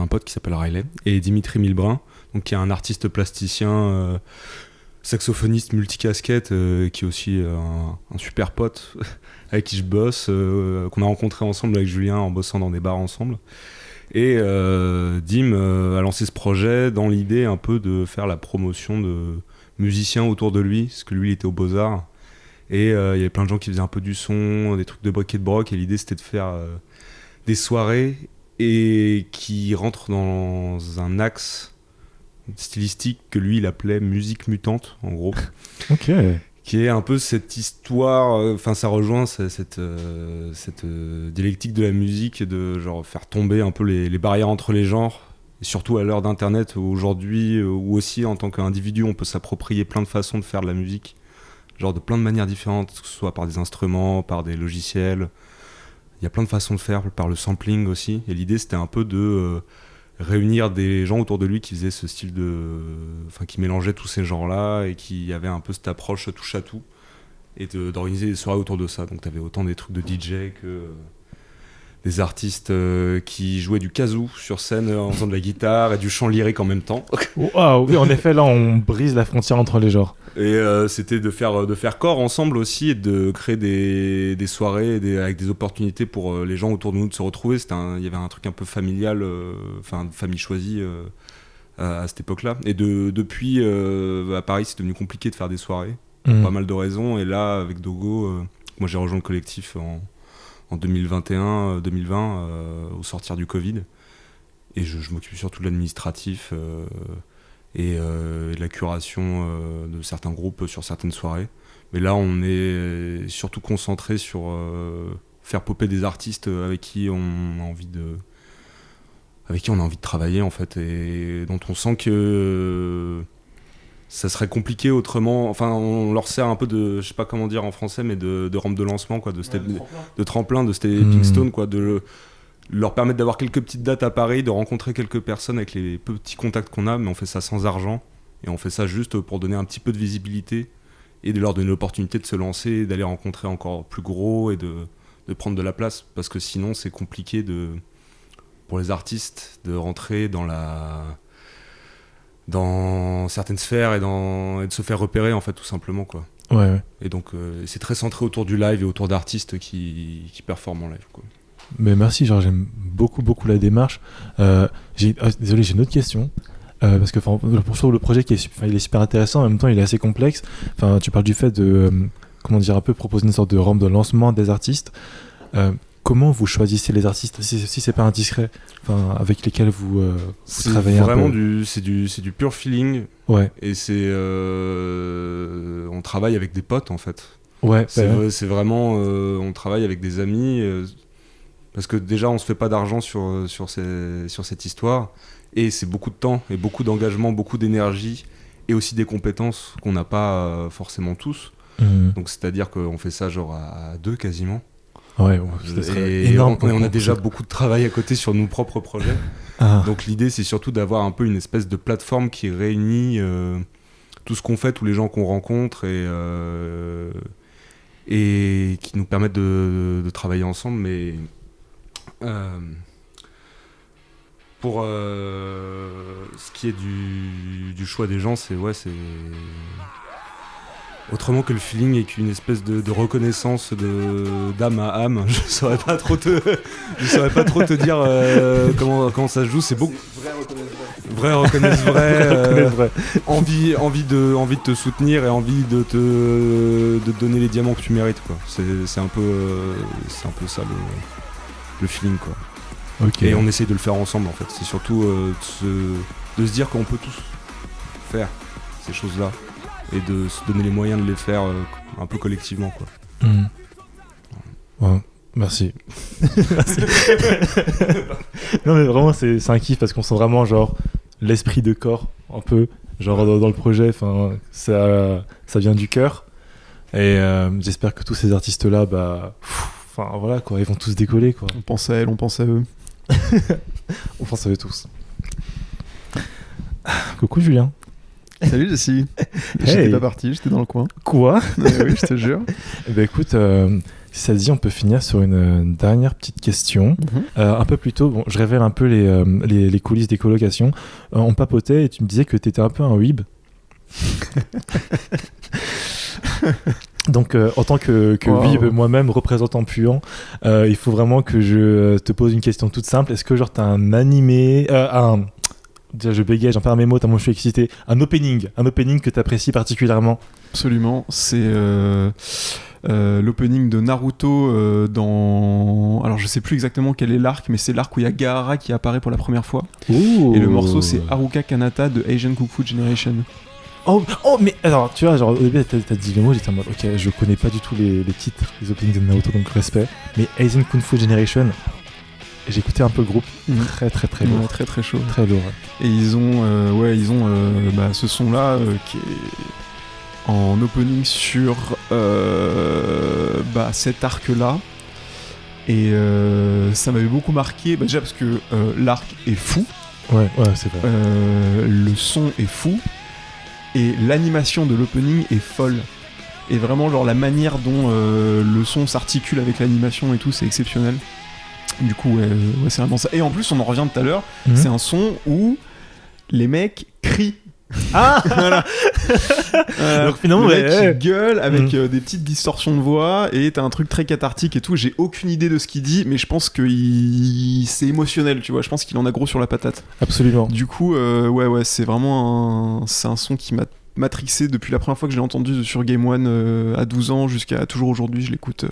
pote qui s'appelle Riley, et Dimitri Milbrin, donc qui est un artiste plasticien, saxophoniste multicasquette, qui est aussi un super pote avec qui je bosse, qu'on a rencontré ensemble avec Julien en bossant dans des bars ensemble. Et Dim a lancé ce projet dans l'idée un peu de faire la promotion de musiciens autour de lui, parce que lui il était aux Beaux-Arts et il y avait plein de gens qui faisaient un peu du son, des trucs de bric et de broc, et l'idée c'était de faire des soirées et qui rentrent dans un axe stylistique que lui il appelait musique mutante en gros. Ok. Qui est un peu cette histoire, enfin ça rejoint cette dialectique de la musique, de genre faire tomber un peu les barrières entre les genres, et surtout à l'heure d'internet aujourd'hui, où aussi en tant qu'individu on peut s'approprier plein de façons de faire de la musique, genre de plein de manières différentes, que ce soit par des instruments, par des logiciels, il y a plein de façons de faire, par le sampling aussi, et l'idée c'était un peu de réunir des gens autour de lui qui faisaient ce style enfin qui mélangeaient tous ces genres-là et qui avaient un peu cette approche touche à tout et d'organiser des soirées autour de ça. Donc t'avais autant des trucs de DJ que des artistes qui jouaient du kazoo sur scène en faisant de la guitare et du chant lyrique en même temps. Ah oui, en effet, là on brise la frontière entre les genres. Et c'était de faire corps ensemble aussi et de créer des soirées avec des opportunités pour les gens autour de nous de se retrouver. Il y avait un truc un peu familial, enfin famille choisie à cette époque-là. Et depuis, à Paris, c'est devenu compliqué de faire des soirées, pour pas mal de raisons. Et là, avec Dogo, moi j'ai rejoint le collectif en 2021-2020, au sortir du Covid. Et je m'occupe surtout de l'administratif et de la curation de certains groupes sur certaines soirées. Mais là, on est surtout concentré sur faire popper des artistes avec qui on a envie de travailler, en fait, et dont on sent que ça serait compliqué autrement. Enfin, on leur sert un peu de, je sais pas comment dire en français, mais de rampe de lancement, quoi, de tremplin, de stepping stone, quoi, de leur permettre d'avoir quelques petites dates à Paris, de rencontrer quelques personnes avec les petits contacts qu'on a, mais on fait ça sans argent, et on fait ça juste pour donner un petit peu de visibilité, et de leur donner l'opportunité de se lancer, d'aller rencontrer encore plus gros, et de prendre de la place, parce que sinon c'est compliqué pour les artistes de rentrer dans certaines sphères et de se faire repérer, en fait, tout simplement, quoi. Ouais. Et donc c'est très centré autour du live et autour d'artistes qui performent en live, quoi. Mais merci, genre j'aime beaucoup la démarche. Désolé, j'ai une autre question. Parce que le projet il est super intéressant, en même temps il est assez complexe. Enfin, tu parles du fait de un peu proposer une sorte de rampe de lancement des artistes. Comment vous choisissez les artistes, si c'est pas indiscret, enfin, avec lesquels vous travaillez vraiment un peu? c'est du pur feeling. Ouais. Et on travaille avec des potes, en fait. Ouais. C'est vraiment on travaille avec des amis. Parce que déjà on se fait pas d'argent sur cette histoire, et c'est beaucoup de temps et beaucoup d'engagement, beaucoup d'énergie, et aussi des compétences qu'on n'a pas forcément tous. Donc c'est à dire qu'on fait ça genre à deux quasiment. Ouais, ça serait énorme. On a déjà beaucoup de travail à côté sur nos propres projets. Donc l'idée c'est surtout d'avoir un peu une espèce de plateforme qui réunit tout ce qu'on fait, tous les gens qu'on rencontre, et qui nous permettent de travailler ensemble. Mais pour ce qui est du choix des gens, c'est autrement que le feeling et qu'une espèce de reconnaissance d'âme à âme. Je saurais pas trop te dire comment ça se joue. C'est beaucoup vrai reconnaissent vrai, envie de te soutenir et envie de te donner les diamants que tu mérites, quoi. C'est un peu ça le feeling, quoi. Okay. Et on essaye de le faire ensemble, en fait. C'est surtout de se dire qu'on peut tous faire ces choses-là et de se donner les moyens de les faire un peu collectivement, quoi. Ouais, merci. Merci. Non mais vraiment c'est un kiff, parce qu'on sent vraiment genre l'esprit de corps un peu genre dans le projet. Enfin ça vient du cœur, et j'espère que tous ces artistes là enfin voilà quoi, ils vont tous décoller, quoi. On pense à elle, on pense à eux. On pense à eux tous. Coucou Julien. Salut Jessie. J'étais pas parti, j'étais dans le coin. Quoi? Oui, je te jure. Bah écoute, si ça te dit, on peut finir sur une dernière petite question. Un peu plus tôt, bon, je révèle un peu les coulisses des colocations. On papotait et tu me disais que t'étais un peu un weeb. Donc en tant que weeb, moi-même représentant puant, il faut vraiment que je te pose une question toute simple. Est-ce que genre t'as un animé, déjà je bégaye, j'en perds mes mots tellement je suis excité, un opening que t'apprécies particulièrement? Absolument, c'est l'opening de Naruto dans... Alors je sais plus exactement quel est l'arc, mais c'est l'arc où il y a Gaara qui apparaît pour la première fois. Ouh. Et le morceau c'est Haruka Kanata de Asian Kung Fu Generation. Oh, mais alors, tu vois, genre, au début, t'as dit le mot, j'étais en mode, ok, je connais pas du tout les titres, les openings de Naruto, donc respect. Mais Asian Kung Fu Generation, j'ai écouté un peu le groupe, très très très lourd. Ouais, très très chaud. Très lourd. Et ils ont ce son-là qui est en opening sur cet arc-là. Et ça m'avait beaucoup marqué, déjà parce que l'arc est fou. Ouais, c'est vrai. Le son est fou. Et l'animation de l'opening est folle. Et vraiment, genre, la manière dont le son s'articule avec l'animation et tout, c'est exceptionnel. Du coup, ouais, c'est vraiment ça. Et en plus, on en revient tout à l'heure, c'est un son où les mecs crient. Ah voilà. Donc finalement, le mec qui gueule avec des petites distorsions de voix et t'as un truc très cathartique et tout. J'ai aucune idée de ce qu'il dit, mais je pense que c'est émotionnel, tu vois. Je pense qu'il en a gros sur la patate. Absolument. Du coup, c'est vraiment un son qui m'a matrixé depuis la première fois que je l'ai entendu sur Game One à 12 ans jusqu'à toujours aujourd'hui. Je l'écoute,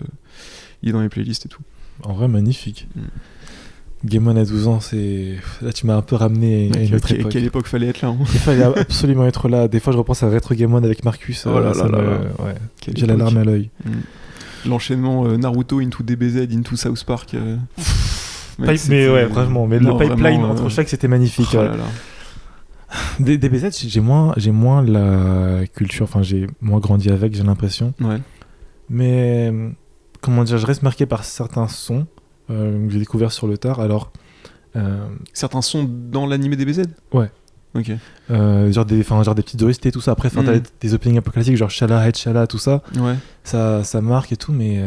il est dans mes playlists et tout. En vrai, magnifique. Game One à 12 ans, c'est... Là, tu m'as un peu ramené à une autre époque. Quelle époque fallait être là, hein. Il fallait absolument être là. Des fois, je repense à Retro Game One avec Marcus. Oh là là là. Ouais. J'ai la larme à l'œil. L'enchaînement Naruto into DBZ into South Park. Mais ouais, vraiment. Mais le pipeline entre chaque, c'était magnifique. Oh là là. DBZ, j'ai moins la culture. Enfin, j'ai moins grandi avec, j'ai l'impression. Ouais. Mais comment dire, je reste marqué par certains sons que j'ai découvert sur le tard. Alors, certains sons dans l'animé DBZ. Ouais. Ok. Genre des petites OST, tout ça. Après, t'as des openings un peu classiques, genre Shala, Head Shala, tout ça. Ouais. Ça marque et tout, mais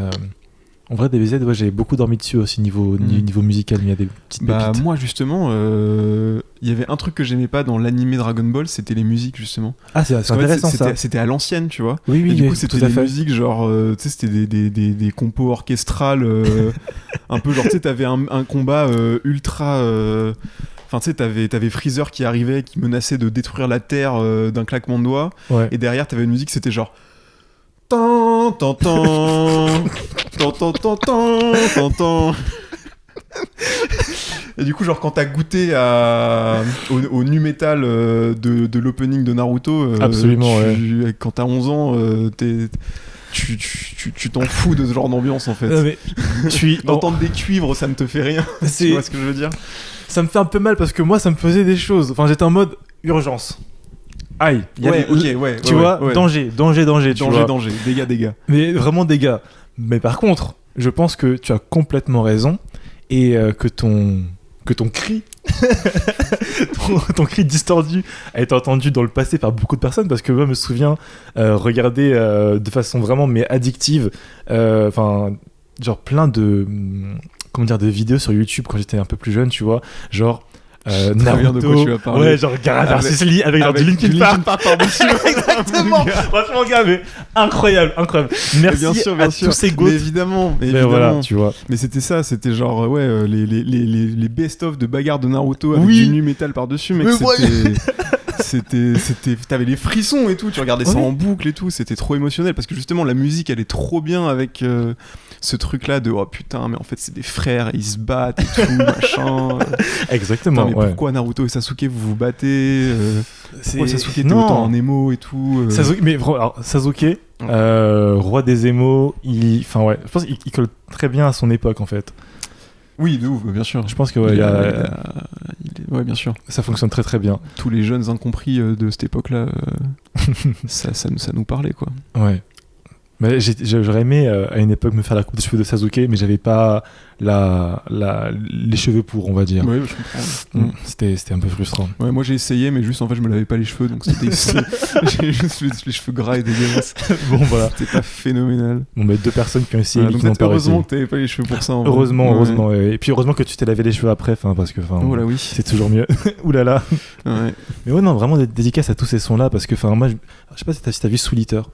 en vrai, DBZ, ouais, j'avais beaucoup dormi dessus aussi niveau musical. Mais il y a des petites pépites. Moi, justement, il y avait un truc que j'aimais pas dans l'animé Dragon Ball, c'était les musiques, justement. Ah, c'est intéressant, ça. C'était à l'ancienne, tu vois. Oui, et du coup, c'était des musiques, genre, tu sais, c'était des compos orchestrales, un peu, genre, tu sais, t'avais un combat ultra... Enfin, tu sais, t'avais Freezer qui arrivait, qui menaçait de détruire la Terre d'un claquement de doigts. Ouais. Et derrière, t'avais une musique, c'était genre... Tan, tan, tan, tan, tan, tan, tan, tan. Et du coup, genre, quand t'as goûté au nu metal de l'opening de Naruto, absolument, quand t'as 11 ans, tu t'en fous de ce genre d'ambiance, en fait. Non, mais d'entendre des cuivres, ça ne te fait rien. Tu vois ce que je veux dire? Ça me fait un peu mal parce que moi, ça me faisait des choses. Enfin, j'étais en mode urgence. Aïe, tu vois, danger, dégâts. Mais vraiment dégâts. Mais par contre, je pense que tu as complètement raison et que ton cri, ton cri distordu a été entendu dans le passé par beaucoup de personnes parce que moi, je me souviens regarder de façon vraiment addictive, genre plein de vidéos sur YouTube quand j'étais un peu plus jeune, tu vois, genre Naruto, de quoi tu vas parler. Ouais, genre Gaara versus Lee avec du Linkin Park par-dessus. Exactement. Franchement, gars, mais incroyable. Merci à tous ces gosses. Évidemment. Voilà, tu vois. Mais c'était ça, c'était genre les best-of de bagarre de Naruto avec du nu metal par-dessus, mec. T'avais les frissons et tout, tu regardais ça en boucle et tout, c'était trop émotionnel parce que justement la musique elle est trop bien avec ce truc là de oh putain, mais en fait c'est des frères, ils se battent et tout, machin. Exactement. Putain, mais pourquoi Naruto et Sasuke vous vous battez pourquoi Sasuke était autant en émo et tout Sasuke, roi des émos, je pense qu'il colle très bien à son époque en fait. Oui, de ouf, bien sûr. Je pense que ouais, bien sûr. Ça fonctionne très très bien. Tous les jeunes incompris de cette époque-là, ça nous parlait, quoi. Ouais. Mais j'aurais aimé à une époque me faire la coupe de cheveux de Sasuke, mais j'avais pas les cheveux pour, on va dire. Ouais, je comprends. C'était un peu frustrant. Ouais, moi j'ai essayé, mais juste en fait je me lavais pas les cheveux, donc j'ai juste les cheveux gras et dégueulasses. Bon voilà. C'était pas phénoménal. Bon, mais 2 personnes qui ont essayé. Donc heureusement que t'avais pas les cheveux pour ça. Heureusement. Ouais. Et puis heureusement que tu t'es lavé les cheveux après, parce que oh là oui. C'est toujours mieux. Oulala. Ouais. Mais ouais, non, vraiment dédicace à tous ces sons-là, parce que moi, je sais pas si t'as vu Soul Eater.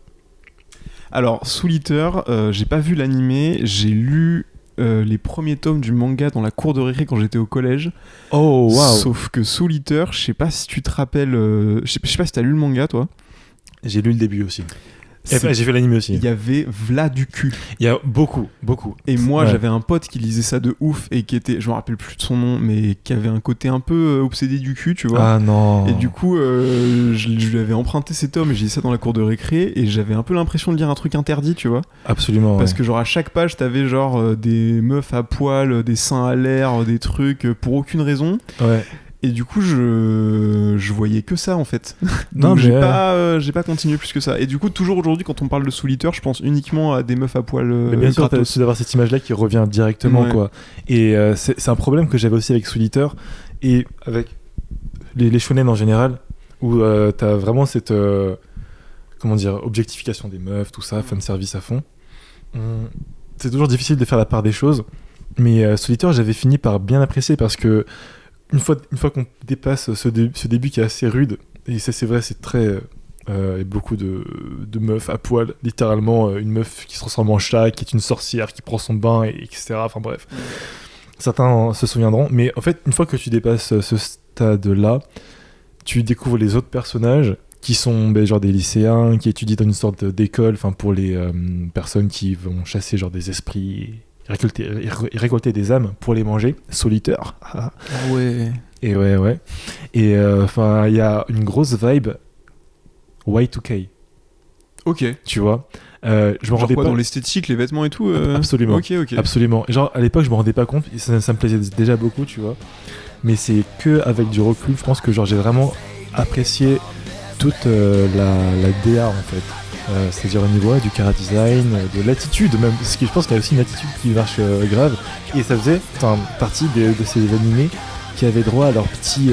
Alors, Soul Eater, j'ai pas vu l'animé, j'ai lu les premiers tomes du manga dans la cour de récré quand j'étais au collège. Oh, waouh! Sauf que Soul Eater, je sais pas si tu te rappelles... je sais pas si t'as lu le manga, toi? J'ai lu le début aussi. J'ai fait l'anime aussi. Il y avait v'là du cul. Il y a beaucoup. Et moi, j'avais un pote qui lisait ça de ouf et qui était, je me rappelle plus de son nom, mais qui avait un côté un peu obsédé du cul, tu vois. Ah non. Et du coup, je lui avais emprunté cet tome et j'ai dit ça dans la cour de récré et j'avais un peu l'impression de lire un truc interdit, tu vois. Absolument. Parce que genre à chaque page, t'avais genre des meufs à poil, des seins à l'air, des trucs pour aucune raison. Ouais. Et du coup, je voyais que ça en fait. Non, Donc mais j'ai pas continué plus que ça. Et du coup, toujours aujourd'hui, quand on parle de Soul Eater, je pense uniquement à des meufs à poil. Mais bien sûr, t'as aussi d'avoir cette image-là qui revient directement, quoi. Et c'est un problème que j'avais aussi avec Soul Eater et avec les shonen en général, où t'as vraiment cette objectification des meufs, tout ça, fan service à fond. C'est toujours difficile de faire la part des choses, mais Soul Eater, j'avais fini par bien apprécier parce que une fois qu'on dépasse ce début qui est assez rude, et ça c'est vrai, c'est très beaucoup de meufs à poil, littéralement une meuf qui se transforme en chat, qui est une sorcière, qui prend son bain, etc. Enfin bref, certains se souviendront, mais en fait une fois que tu dépasses ce stade-là, tu découvres les autres personnages qui sont genre des lycéens, qui étudient dans une sorte d'école, enfin pour les personnes qui vont chasser genre des esprits, récolter des âmes pour les manger, solitaire. Ah ouais. Et ouais. Et enfin, il y a une grosse vibe Y2K. Ok. Tu vois. Je me rendais pas dans l'esthétique, les vêtements et tout. Absolument. Ok. Absolument. Et genre à l'époque, je me rendais pas compte. Et ça me plaisait déjà beaucoup, tu vois. Mais c'est que avec du recul, je pense que genre j'ai vraiment apprécié toute la DA en fait. C'est-à-dire au niveau du chara design, de l'attitude même, parce que je pense qu'il y a aussi une attitude qui marche grave, et ça faisait partie de ces animés qui avaient droit à leur petit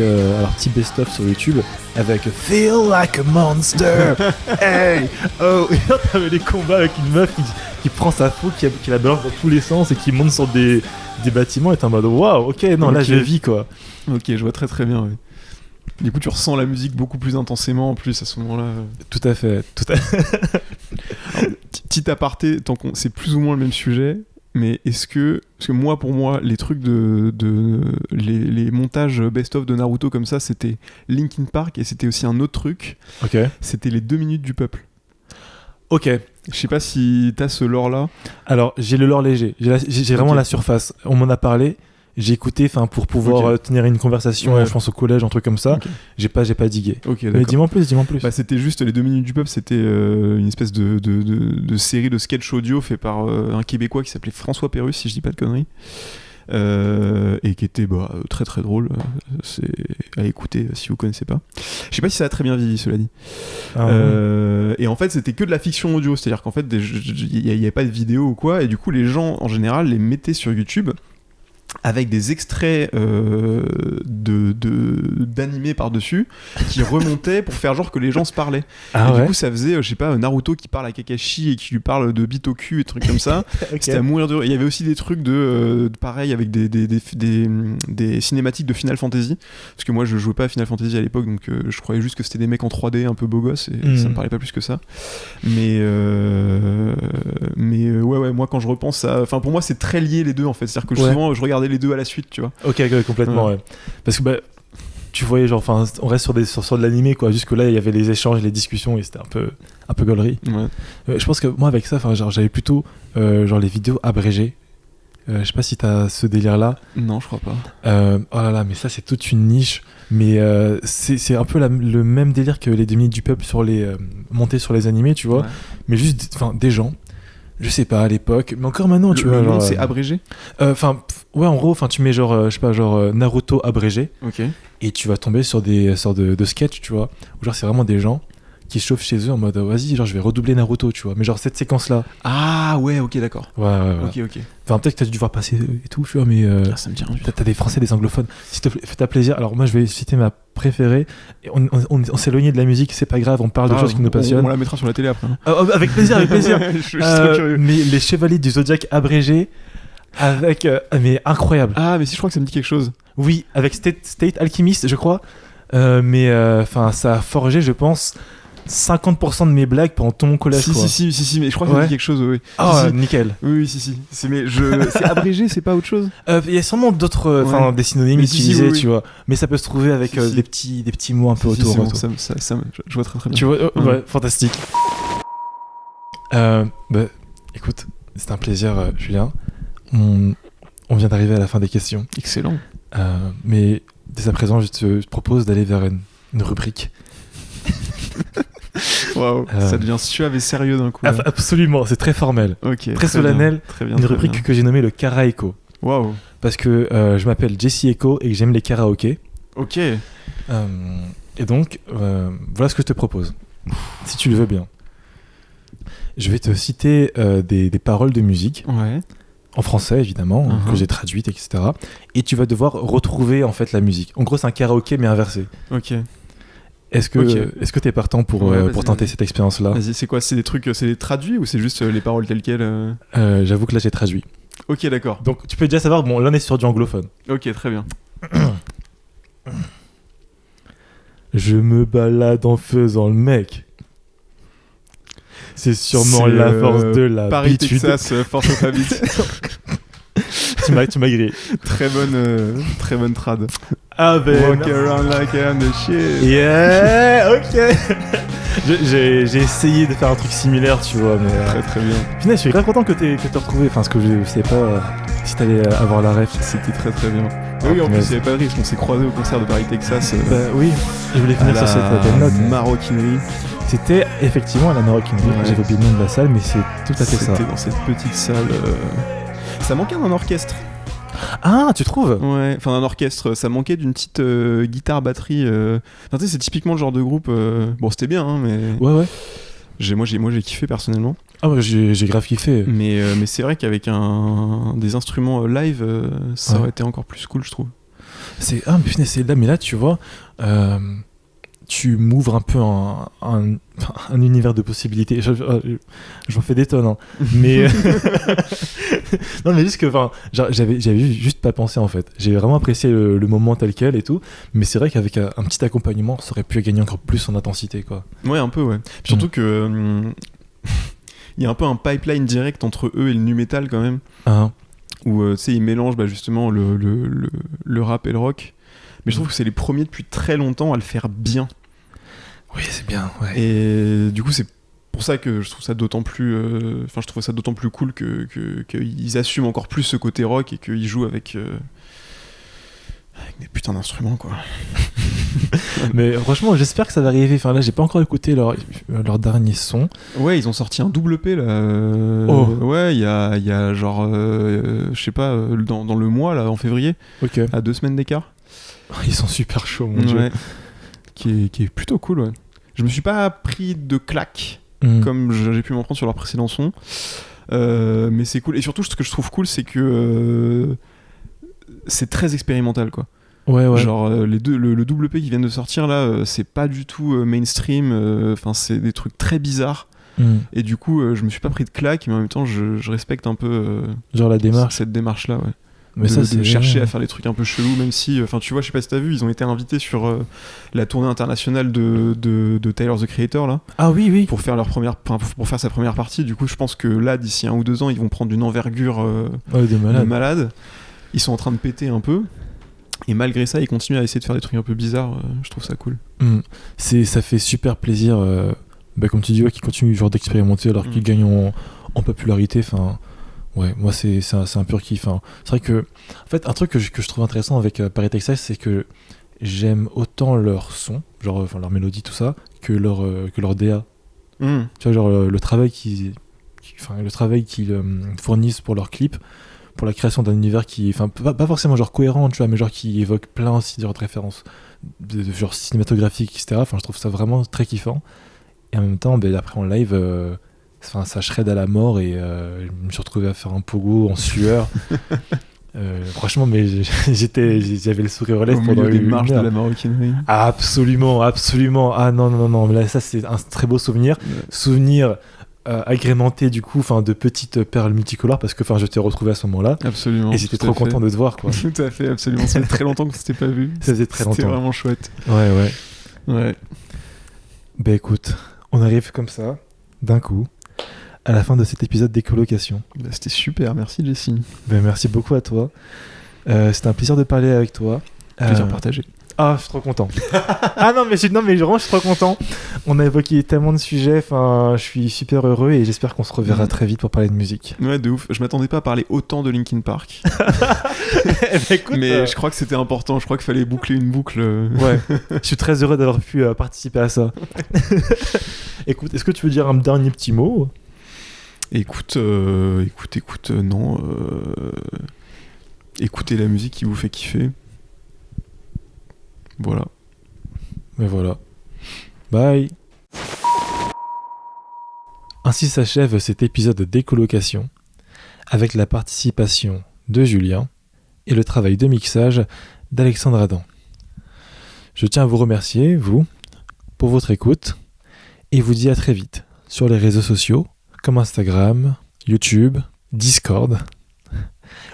best-of sur YouTube avec Feel Like a Monster. Hey oh, et là t'avais les combats avec une meuf qui prend sa faux, qui la balance dans tous les sens et qui monte sur des bâtiments, et t'es en mode waouh, ok, non, là je vis quoi. Ok, je vois très très bien, oui. Du coup, tu ressens la musique beaucoup plus intensément en plus à ce moment-là. Tout à fait. Alors, petit aparté, c'est plus ou moins le même sujet, mais est-ce que... Parce que pour moi, les trucs les montages best-of de Naruto comme ça, c'était Linkin Park, et c'était aussi un autre truc. Ok. C'était les 2 minutes du peuple. Ok. Je sais pas si t'as ce lore-là. Alors, j'ai le lore léger. J'ai vraiment la surface. On m'en a parlé. J'ai écouté pour pouvoir tenir une conversation, je pense au collège, un truc comme ça. Okay. J'ai pas digué. Okay, mais dis-moi plus. Bah, c'était juste les 2 minutes du peuple, c'était une espèce de série de sketch audio fait par un Québécois qui s'appelait François Pérusse, si je dis pas de conneries. Et qui était très très drôle. C'est à écouter si vous connaissez pas. Je sais pas si ça a très bien vieilli, cela dit. Et en fait, c'était que de la fiction audio, c'est-à-dire qu'en fait, il y avait pas de vidéo ou quoi, et du coup, les gens en général les mettaient sur YouTube avec des extraits d'animés par-dessus qui remontaient pour faire genre que les gens se parlaient. Du coup, ça faisait, je sais pas, Naruto qui parle à Kakashi et qui lui parle de bite au cul et des trucs comme ça. Okay. C'était à mourir de rire. Il y avait aussi des trucs pareil avec des cinématiques de Final Fantasy. Parce que moi, je jouais pas à Final Fantasy à l'époque, donc je croyais juste que c'était des mecs en 3D un peu beaux gosses et ça me parlait pas plus que ça. Mais ouais, moi quand je repense à... Enfin, pour moi, c'est très lié les deux en fait. C'est-à-dire que souvent, je regardais les deux à la suite, tu vois. Ok, complètement, ouais. Parce que tu voyais genre, on reste sur de l'animé quoi. Jusque là, il y avait les échanges, les discussions et c'était un peu gaulerie. Ouais. Je pense que moi avec ça, j'avais plutôt genre les vidéos abrégées. Je sais pas si t'as ce délire là. Non, je crois pas. Oh là là, mais ça c'est toute une niche. Mais c'est un peu le même délire que les 2 minutes du peuple sur les montées sur les animés, tu vois. Ouais. Mais juste, des gens. Je sais pas à l'époque, mais encore maintenant, tu vois. Le nom c'est abrégé. Ouais, en gros, tu mets genre, je sais pas, genre Naruto abrégé. Ok. Et tu vas tomber sur des sortes de sketchs, tu vois. Où genre c'est vraiment des gens qui se chauffent chez eux en mode vas-y, genre je vais redoubler Naruto, tu vois. Mais genre cette séquence-là. Ah ouais, ok, d'accord. Ouais. Ok. Enfin, peut-être que t'as dû voir passer et tout, tu vois, mais. Ça me dit rien. T'as des Français, des anglophones. S'il te plaît, fais-toi plaisir. Alors moi, je vais citer ma préférée. On s'est éloigné de la musique, c'est pas grave, on parle de choses qui nous passionnent. On la mettra sur la télé après. Avec plaisir. Je suis très curieux. Mais les Chevaliers du Zodiac abrégés. Avec. Mais incroyable. Ah, mais si, je crois que ça me dit quelque chose. Oui, avec State Alchemist, je crois. Mais ça a forgé, je pense, 50% de mes blagues pendant tout mon collège. Si, mais je crois que ça me dit quelque chose, oui. Ah, nickel. Oui, si. C'est abrégé, c'est pas autre chose. Il y a sûrement d'autres, des synonymes utilisés, tu vois. Mais ça peut se trouver avec des petits mots un peu autour. Ça, je vois très bien. Tu vois, ouais, fantastique. Bah, écoute, c'est un plaisir, Julien. On vient d'arriver à la fin des questions. Excellent. Mais dès à présent, je te propose d'aller vers une rubrique. Waouh, ça devient suave et sérieux d'un coup. Absolument, c'est très formel. Ok. Très solennel. Très bien. Une rubrique que j'ai nommée le Kara Echo. Waouh. Parce que je m'appelle Jesse Echo et que j'aime les karaokés. Ok. Et donc, voilà ce que je te propose. Si tu le veux bien. Je vais te citer des paroles de musique. Ouais. En français, évidemment, que j'ai traduites, etc. Et tu vas devoir retrouver, en fait, la musique. En gros, c'est un karaoké, mais inversé. Ok. Est-ce que t'es partant pour tenter cette expérience-là ? Vas-y, c'est quoi ? C'est des trucs, c'est des traduits ou c'est juste les paroles telles quelles J'avoue que là, j'ai traduit. Ok, d'accord. Donc, tu peux déjà savoir, bon, là, on est sur du anglophone. Ok, très bien. Je me balade en faisant le mec. C'est sûrement la force de l'habitude. Paris, Texas, force of habit. Tu m'as grillé. Très bonne trad. Ah ben. Walk around like I'm the shit. Yeah, ok. J'ai essayé de faire un truc similaire, tu vois, mais. Très bien. Finalement, je suis grave content que t'aies retrouvé. Enfin, ce que je sais pas si t'allais avoir la ref. C'était très bien. Oui, en plus, il n'y avait pas de risque. On s'est croisés au concert de Paris, Texas. Bah oui, je voulais finir sur cette belle note. Maroquinerie. C'était effectivement à la Maroquinerie. Ouais. J'avais oublié le nom de la salle, mais c'est tout à fait ça. C'était dans cette petite salle. Ça manquait d'un orchestre. Ah, tu trouves ? Ouais, enfin d'un orchestre. Ça manquait d'une petite guitare-batterie. Enfin, tu sais, c'est typiquement le genre de groupe. Bon, c'était bien, hein, mais. Ouais. Moi, j'ai kiffé personnellement. Ah, bah, j'ai grave kiffé. Mais c'est vrai qu'avec des instruments live, ça aurait été encore plus cool, je trouve. Mais putain, c'est là, mais là, tu vois. Tu m'ouvres un peu un univers de possibilités. J'en fais des tonnes, hein. Mais non, mais juste que, j'avais juste pas pensé en fait. J'ai vraiment apprécié le moment tel quel et tout, mais c'est vrai qu'avec un petit accompagnement, ça aurait pu gagner encore plus en intensité, quoi. Ouais, un peu, ouais. Puis surtout que il y a un peu un pipeline direct entre eux et le nu metal quand même, où tu sais ils mélangent justement le rap et le rock. Mais je trouve que c'est les premiers depuis très longtemps à le faire bien. Oui, c'est bien, ouais. Et du coup, c'est pour ça que je trouve ça d'autant plus... je trouve ça d'autant plus cool qu'ils assument encore plus ce côté rock et qu'ils jouent avec des putains d'instruments, quoi. Mais franchement, j'espère que ça va arriver. Enfin, là, j'ai pas encore écouté leur dernier son. Ouais, ils ont sorti un double P, là. Ouais, il y a genre... je sais pas, dans le mois, là, en février. Ok. À 2 semaines d'écart. Ils sont super chauds, mon dieu. Qui est plutôt cool, ouais. Je me suis pas pris de claque comme j'ai pu m'en prendre sur leur précédent son, mais c'est cool. Et surtout, ce que je trouve cool, c'est que c'est très expérimental, quoi. Ouais. Genre le double P qui viennent de sortir là, c'est pas du tout mainstream. Enfin, c'est des trucs très bizarres. Et du coup, je me suis pas pris de claque, mais en même temps, je respecte un peu genre la démarche. Cette démarche là, ouais. Mais de chercher à faire des trucs un peu chelous, même si, tu vois, je sais pas si t'as vu, ils ont été invités sur la tournée internationale de Tyler the Creator là. Ah oui. Pour faire pour faire sa première partie. Du coup, je pense que là, d'ici 1 ou 2 ans, ils vont prendre une envergure de malade. Ils sont en train de péter un peu. Et malgré ça, ils continuent à essayer de faire des trucs un peu bizarres. Je trouve ça cool. Ça fait super plaisir, comme tu dis, qu'ils continuent genre d'expérimenter alors qu'ils gagnent en popularité. Enfin. Ouais, moi c'est un pur kiff. Hein. C'est vrai que, en fait, un truc que je trouve intéressant avec Paris Texas, c'est que j'aime autant leur son, genre leur mélodie, tout ça, que leur DA. Tu vois, genre le travail qu'ils fournissent pour leurs clips, pour la création d'un univers qui, enfin, pas forcément genre cohérent, tu vois, mais genre qui évoque plein aussi de références de genre cinématographiques, etc. Enfin, je trouve ça vraiment très kiffant. Et en même temps, après en live. Ça shred à la mort et je me suis retrouvé à faire un pogo en sueur. Franchement, mais j'avais le sourire aux lèvres pendant les marches de la Maroquinerie. Absolument. Ah non. Là, ça, c'est un très beau souvenir. Ouais. Souvenir agrémenté du coup de petites perles multicolores parce que je t'ai retrouvé à ce moment-là. Absolument. Et j'étais trop content de te voir, quoi. Tout à fait, absolument. Ça fait très longtemps qu'on s'était pas vu. Ça faisait très longtemps. C'était vraiment chouette. Ouais. Écoute, on arrive comme ça, d'un coup, à la fin de cet épisode d'écolocation. C'était super, merci Jesse. Merci beaucoup à toi. C'était un plaisir de parler avec toi. Plaisir partagé. Ah, je suis trop content. Ah non, mais vraiment, je suis trop content. On a évoqué tellement de sujets. Enfin, je suis super heureux et j'espère qu'on se reverra très vite pour parler de musique. Ouais, de ouf. Je m'attendais pas à parler autant de Linkin Park. Écoute, mais je crois que c'était important. Je crois qu'il fallait boucler une boucle. Ouais. Je suis très heureux d'avoir pu participer à ça. Écoute, est-ce que tu veux dire un dernier petit mot ? Écoute, non. Écoutez la musique qui vous fait kiffer. Voilà. Mais voilà. Bye. Ainsi s'achève cet épisode de Décolocation avec la participation de Julien et le travail de mixage d'Alexandre Adam. Je tiens à vous remercier, vous, pour votre écoute et vous dis à très vite sur les réseaux sociaux comme Instagram, YouTube, Discord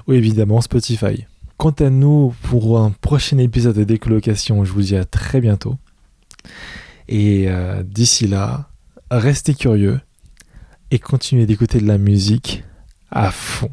ou évidemment Spotify. Quant à nous, pour un prochain épisode de Décolocation, je vous dis à très bientôt. Et d'ici là, restez curieux et continuez d'écouter de la musique à fond.